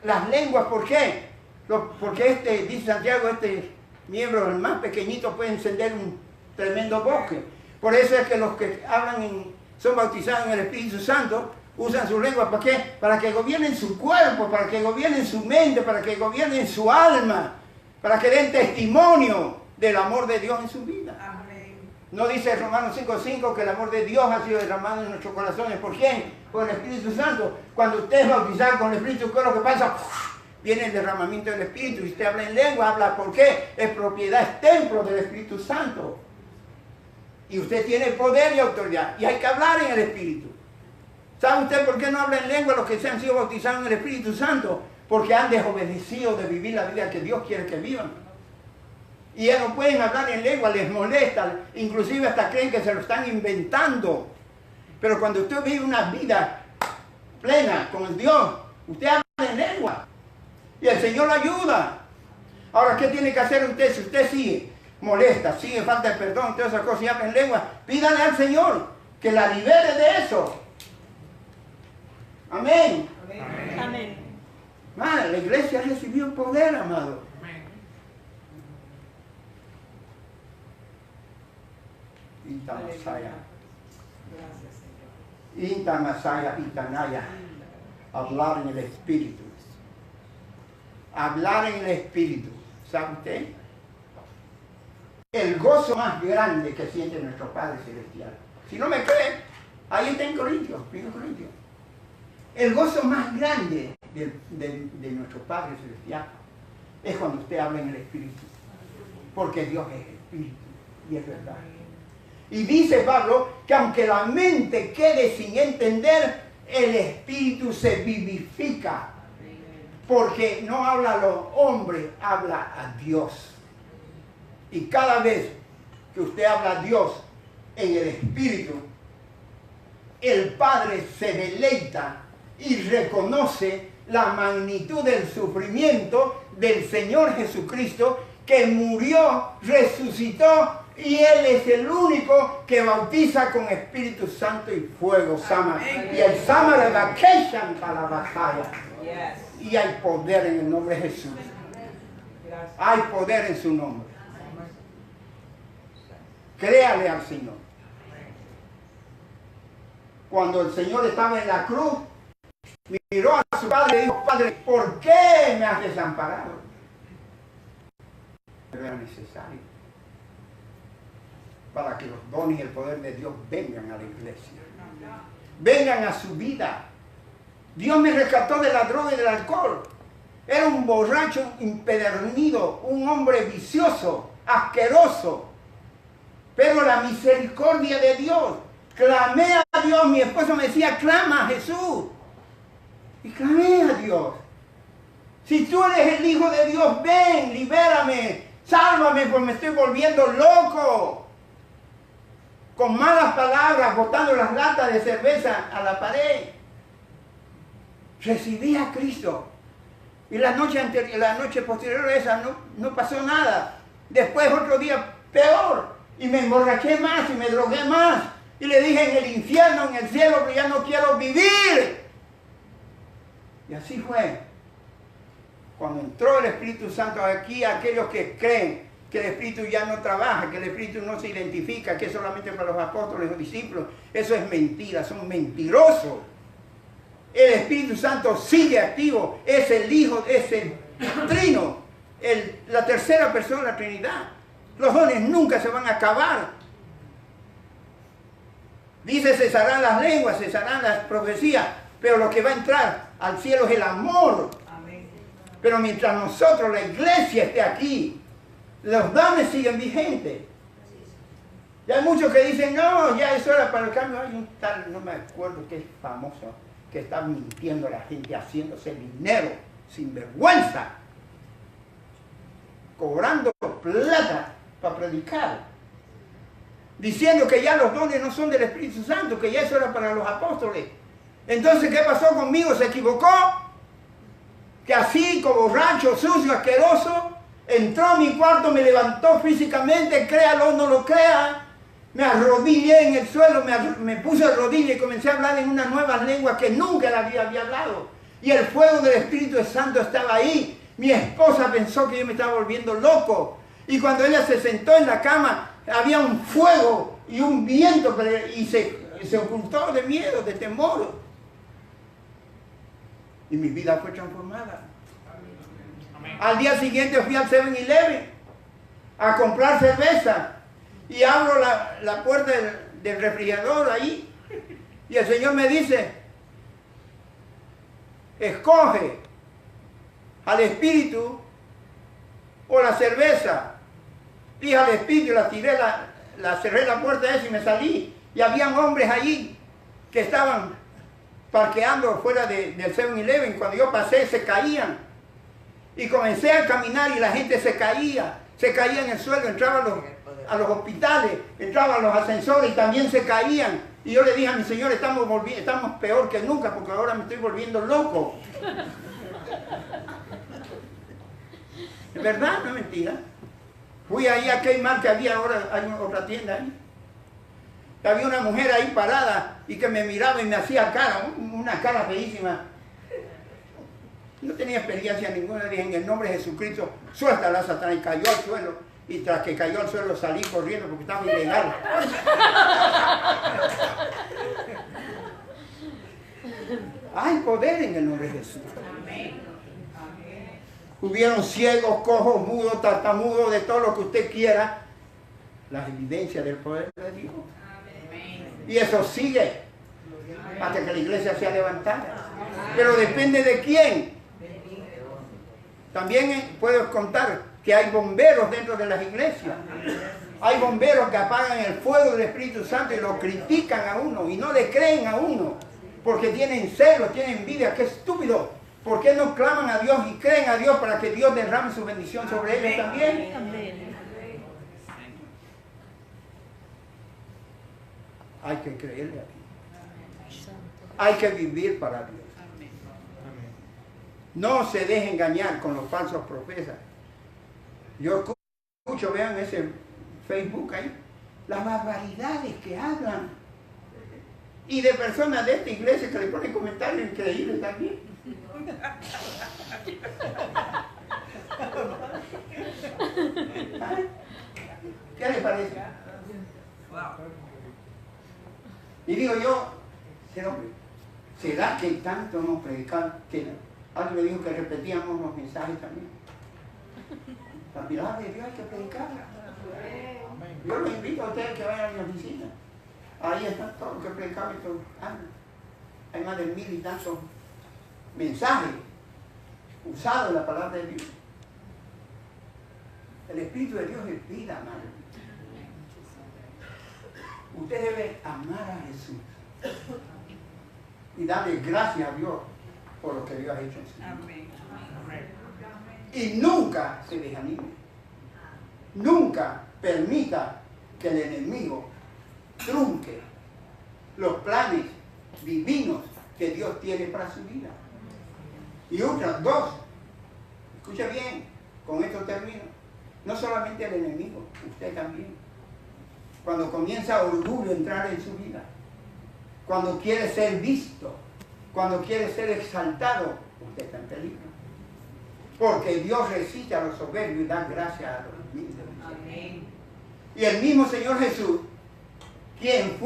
Las lenguas, ¿por qué? Porque dice Santiago, miembro, el más pequeñito, puede encender un tremendo bosque. Por eso es que los que son bautizados en el Espíritu Santo, usan su lengua, ¿para qué? Para que gobiernen su cuerpo, para que gobiernen su mente, para que gobiernen su alma, para que den testimonio del amor de Dios en su vida. Amén. ¿No dice Romanos 5:5 que el amor de Dios ha sido derramado en nuestros corazones? ¿Por quién? Por el Espíritu Santo. Cuando usted es bautizado con el Espíritu, ¿qué es lo que pasa? Viene el derramamiento del Espíritu. Y usted habla en lengua, habla ¿por qué? Es propiedad, es templo del Espíritu Santo. Y usted tiene poder y autoridad. Y hay que hablar en el Espíritu. ¿Sabe usted por qué no habla en lengua los que se han sido bautizados en el Espíritu Santo? Porque han desobedecido de vivir la vida que Dios quiere que vivan. Y ya no pueden hablar en lengua, les molesta, inclusive hasta creen que se lo están inventando. Pero cuando usted vive una vida plena con Dios, usted habla en lengua. Y el Señor lo ayuda. Ahora, ¿qué tiene que hacer usted? Si usted sigue molesta, sigue falta de perdón, todas esas cosas y habla en lengua, pídale al Señor que la libere de eso. Amén. Amén. Amén. Madre, la iglesia recibió poder, amado. Intamasaya. Gracias, Señor. Intamasaya, Itanaya. Hablar en el Espíritu. Hablar en el Espíritu. ¿Sabe usted? El gozo más grande que siente nuestro Padre Celestial. Si no me cree, ahí está en Corintios, 1 Corintios. El gozo más grande de nuestro Padre Celestial es cuando usted habla en el Espíritu. Porque Dios es Espíritu y es verdad. Y dice Pablo que aunque la mente quede sin entender, el Espíritu se vivifica. Porque no habla a los hombres, habla a Dios. Y cada vez que usted habla a Dios en el Espíritu, el Padre se deleita y reconoce la magnitud del sufrimiento del Señor Jesucristo, que murió, resucitó, y Él es el único que bautiza con Espíritu Santo y fuego. Sama. Y el Sama le da quechan para la batalla. Yes. Y hay poder en el nombre de Jesús. Gracias. Hay poder en su nombre. Créale al Señor. cuando el Señor estaba en la cruz, miró a su padre y dijo, Padre, ¿por qué me has desamparado? Pero era necesario para que los dones y el poder de Dios vengan a la iglesia, vengan a su vida. Dios me rescató de la droga y del alcohol. Era un borracho impedernido, un hombre vicioso, asqueroso. Pero la misericordia de Dios, clamé a Dios, mi esposo me decía, clama a Jesús. Y clamé a Dios. Si tú eres el Hijo de Dios, ven, libérame, sálvame, pues me estoy volviendo loco. Con malas palabras, botando las latas de cerveza a la pared. Recibí a Cristo. Y la noche posterior a esa no pasó nada. Después otro día peor. Y me emborraché más y me drogué más. Y le dije, en el infierno, en el cielo, que ya no quiero vivir. Y así fue. Cuando entró el Espíritu Santo aquí, aquellos que creen que el Espíritu ya no trabaja, que el Espíritu no se identifica, que es solamente para los apóstoles o discípulos, eso es mentira, son mentirosos. El Espíritu Santo sigue activo, es el Hijo, es el Trino, la tercera persona de la Trinidad. Los dones nunca se van a acabar. Dice, cesarán las lenguas, cesarán las profecías, pero lo que va a entrar al cielo es el amor. Amén. Pero mientras nosotros, la iglesia, esté aquí, los dones siguen vigentes. Y hay muchos que dicen, no, ya eso era para el cambio. Hay un tal, no me acuerdo que es famoso, que está mintiendo a la gente, haciéndose dinero, sin vergüenza, cobrando plata para predicar, diciendo que ya los dones no son del Espíritu Santo, que ya eso era para los apóstoles. Entonces, ¿qué pasó conmigo? ¿Se equivocó? Que así, como borracho, sucio, asqueroso, entró a mi cuarto, me levantó físicamente, créalo o no lo crea, me arrodillé en el suelo, me puse de rodillas y comencé a hablar en una nueva lengua que nunca la había hablado. Y el fuego del Espíritu Santo estaba ahí. Mi esposa pensó que yo me estaba volviendo loco. Y cuando ella se sentó en la cama, había un fuego y un viento y se ocultó de miedo, de temor. Y mi vida fue transformada. Al día siguiente fui al 7-Eleven a comprar cerveza y abro la puerta del refrigerador ahí y el Señor me dice, escoge al Espíritu o la cerveza. Dije al Espíritu, la tiré, cerré la puerta esa y me salí. Y habían hombres allí que estaban parqueando fuera del 7-Eleven. Cuando yo pasé se caían. Y comencé a caminar y la gente se caía en el suelo, entraba a los hospitales, entraba a los ascensores y también se caían. Y yo le dije a mi Señor, estamos peor que nunca porque ahora me estoy volviendo loco. ¿Es verdad? No es mentira. Fui ahí a Kmart, que había ahora, hay otra tienda ahí. Había una mujer ahí parada y que me miraba y me hacía cara, una cara feísima. No tenía experiencia ninguna, le dije, en el nombre de Jesucristo, suéltala, Satanás, y cayó al suelo. Y tras que cayó al suelo salí corriendo porque estaba ilegal. Hay poder en el nombre de Jesús. Hubieron ciegos, cojos, mudos, tartamudos, de todo lo que usted quiera. La evidencia del poder de Dios. Y eso sigue hasta que la iglesia sea levantada. Pero depende de quién. También puedo contar que hay bomberos dentro de las iglesias. Hay bomberos que apagan el fuego del Espíritu Santo y lo critican a uno y no le creen a uno. Porque tienen celos, tienen envidia. ¡Qué estúpido! ¿Por qué no claman a Dios y creen a Dios para que Dios derrame su bendición sobre ellos también? Amén. Hay que creerle a Dios. Hay que vivir para Dios. No se deje engañar con los falsos profetas. Yo escucho, vean ese Facebook ahí, las barbaridades que hablan. Y de personas de esta iglesia que le ponen comentarios increíbles también. ¿Qué les parece? Y digo yo, Ese hombre, ¿será que tanto nos predicamos? Que alguien me dijo que repetíamos los mensajes también. La palabra de Dios hay que predicarla. Yo los invito a ustedes que vayan a mi oficina. Ahí están todos los que predicamos y todos. Hay más de 1000 y tantos mensajes usados en la palabra de Dios. El Espíritu de Dios es vida, amado. Usted debe amar a Jesús y darle gracias a Dios por lo que Dios ha hecho en su vida. Y nunca se desanime. Nunca permita que el enemigo trunque los planes divinos que Dios tiene para su vida. Y otras dos, escucha bien, con esto termino. No solamente el enemigo, usted también. Cuando comienza orgullo a entrar en su vida, cuando quiere ser visto, cuando quiere ser exaltado, usted está en peligro. Porque Dios resiste a los soberbios y da gracia a los humildes. Y el mismo Señor Jesús, quien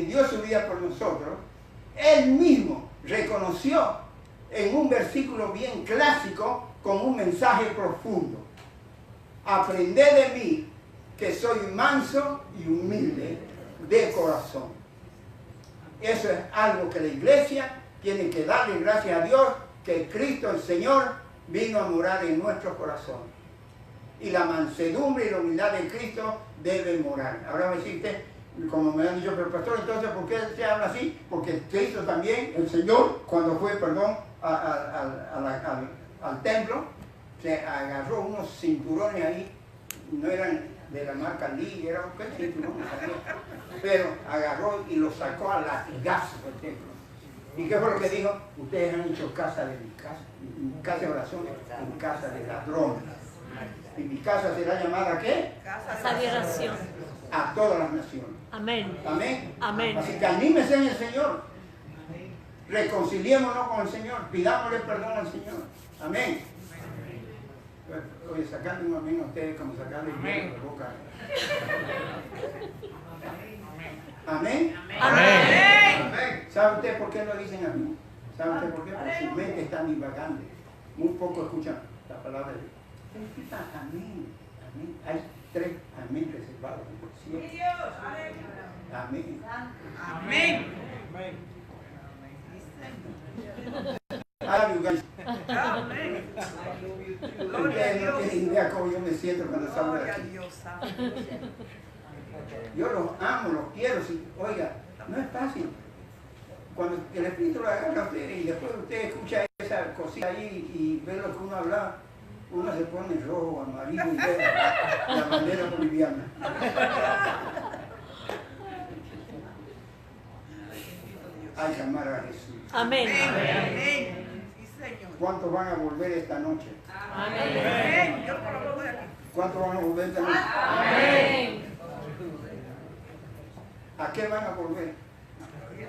dio su vida por nosotros, Él mismo reconoció en un versículo bien clásico con un mensaje profundo. Aprended de mí, que soy manso y humilde de corazón. Eso es algo que la iglesia tiene que darle gracias a Dios, que Cristo el Señor vino a morar en nuestro corazón. Y la mansedumbre y la humildad de Cristo deben morar. Ahora me deciste, como me han dicho, pero pastor, entonces, ¿por qué se habla así? Porque Cristo también, el Señor, cuando fue, al templo, se agarró unos cinturones ahí, no eran de la marca Lee, eran cinturones, pero agarró y los sacó a latigazos del templo. ¿Y qué fue lo que dijo? Ustedes han hecho casa de mi casa de oración, en casa de ladrones. Y mi casa será llamada ¿qué? Casa de oración. A todas las naciones. Amén. Amén. Amén. Así que anímese en el Señor. Reconciliémonos con el Señor. Pidámosle perdón al Señor. Amén. Oye, sacarle un amén a ustedes como sacarle hielo de la boca. Amén. Amén. ¿Sabe usted por qué lo dicen amén? ¿Sabe usted por qué? Porque su mente está divagante. Muy poco escuchan la palabra de Dios. Amén. Amén. Hay 3 amén reservados en el cielo. Amén. Amén. I love you guys. Amén. Ustedes no tienen idea cómo yo me siento cuando salgo de aquí. Yo los amo, los quiero. Oiga, no es fácil. Cuando el Espíritu lo agarra a usted y después usted escucha esa cosita ahí y ve lo que uno habla, uno se pone rojo, amarillo y ve la bandera boliviana. Hay que amar a Jesús. Amén. Amén. ¿Cuántos van a volver esta noche? Amén. Yo por lo voy aquí. ¿Cuántos van a volver esta noche? Amén. ¿A qué van a volver?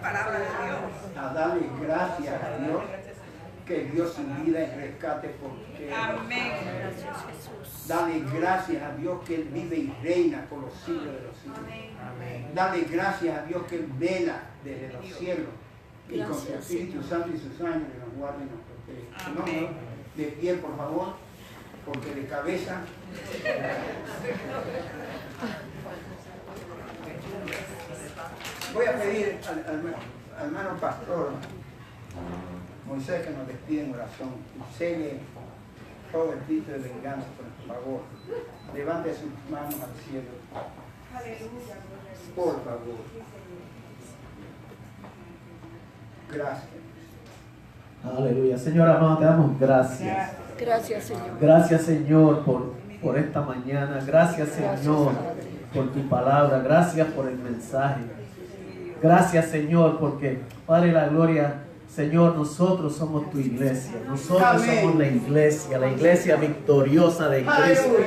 Palabra de Dios. A darle gracias a Dios que dio su vida en rescate por ustedes. Amén. Gracias, Jesús. Dale gracias a Dios que Él vive y reina por los siglos de los siglos. Dale gracias a Dios que Él vela desde los cielos y con su Espíritu Santo y su sangre nos guarda y nos protege. No, de pie, por favor, porque de cabeza. Voy a pedir al hermano pastor Moisés que nos despide en oración y selle todo el espíritu de venganza, por favor. Levante sus manos al cielo. Por favor. Gracias. Aleluya. Señor amado, te damos gracias. Gracias, Señor. Gracias, Señor, por esta mañana. Gracias, Señor, por tu palabra. Gracias por el mensaje. Gracias, Señor, porque, Padre de la gloria, Señor, nosotros somos tu iglesia. Nosotros somos la iglesia victoriosa de Cristo.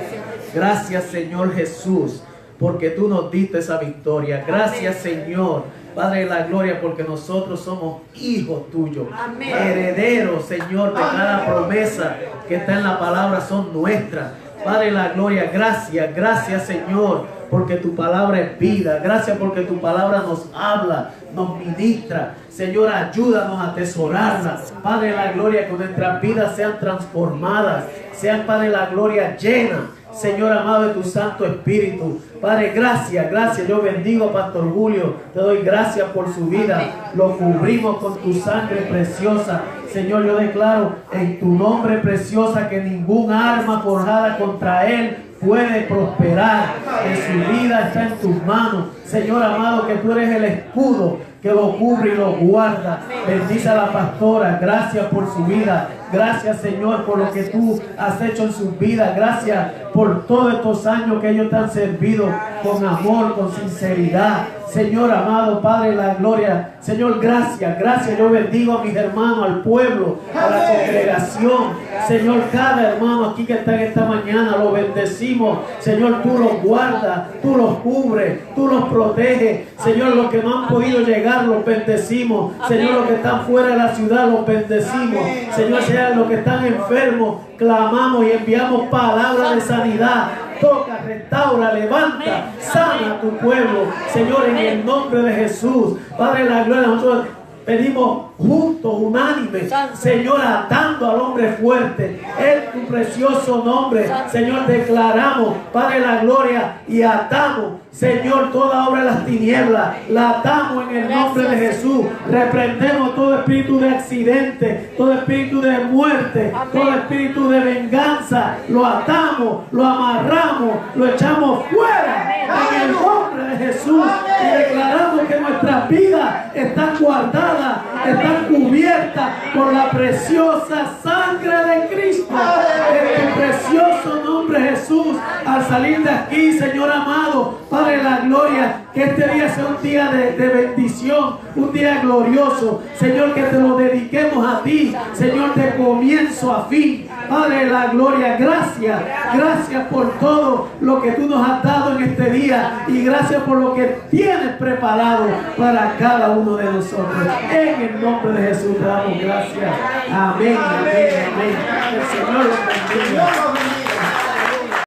Gracias, Señor Jesús, porque tú nos diste esa victoria. Gracias, Señor, Padre de la gloria, porque nosotros somos hijos tuyos. Herederos, Señor, de cada promesa que está en la palabra son nuestras. Padre de la gloria, gracias, gracias Señor, porque tu palabra es vida. Gracias porque tu palabra nos habla, nos ministra. Señor, ayúdanos a atesorarla. Padre de la gloria, que nuestras vidas sean transformadas, sean, Padre de la gloria, llenas, Señor amado, de tu Santo Espíritu. Padre, gracias, gracias. Yo bendigo a Pastor Julio. Te doy gracias por su vida. Lo cubrimos con tu sangre preciosa. Señor, yo declaro en tu nombre preciosa que ningún arma forjada contra él puede prosperar. En su vida está en tus manos. Señor amado, que tú eres el escudo que lo cubre y lo guarda. Bendice a la pastora. Gracias por su vida. Gracias, Señor, por lo que tú has hecho en sus vidas. Gracias por todos estos años que ellos te han servido con amor, con sinceridad. Señor amado, Padre de la gloria. Señor, gracias, gracias. Yo bendigo a mis hermanos, al pueblo, a la congregación. Señor, cada hermano aquí que está en esta mañana, lo bendecimos. Señor, tú los guardas, tú los cubres, tú los proteges. Señor, los que no han podido llegar, los bendecimos. Señor, los que están fuera de la ciudad, los bendecimos. Señor, los que están enfermos, clamamos y enviamos palabras de sanidad. Toca, restaura, levanta, sana a tu pueblo, Señor, en el nombre de Jesús. Padre de la gloria, nosotros pedimos juntos, unánime, Señor, atando al hombre fuerte, en tu precioso nombre, Señor, declaramos, Padre de la gloria, y atamos, Señor, toda obra de las tinieblas, la atamos en el nombre de Jesús. Reprendemos todo espíritu de accidente, todo espíritu de muerte, todo espíritu de venganza, lo atamos, lo amarramos, lo echamos fuera en el nombre de Jesús, y declaramos que nuestras vidas están guardadas, están cubiertas por la preciosa sangre de Cristo. En tu precioso nombre, Jesús, al salir de aquí, Señor amado, Padre de la gloria, que este día sea un día de bendición, un día glorioso, Señor, que te lo dediquemos a ti, Señor, de comienzo a fin. Padre de la gloria, gracias, gracias por todo lo que tú nos has dado en este día, y gracias por lo que tienes preparado para cada uno de nosotros. En el nombre de Jesús te damos gracias. Amén, amén, amén. El Señor los bendiga.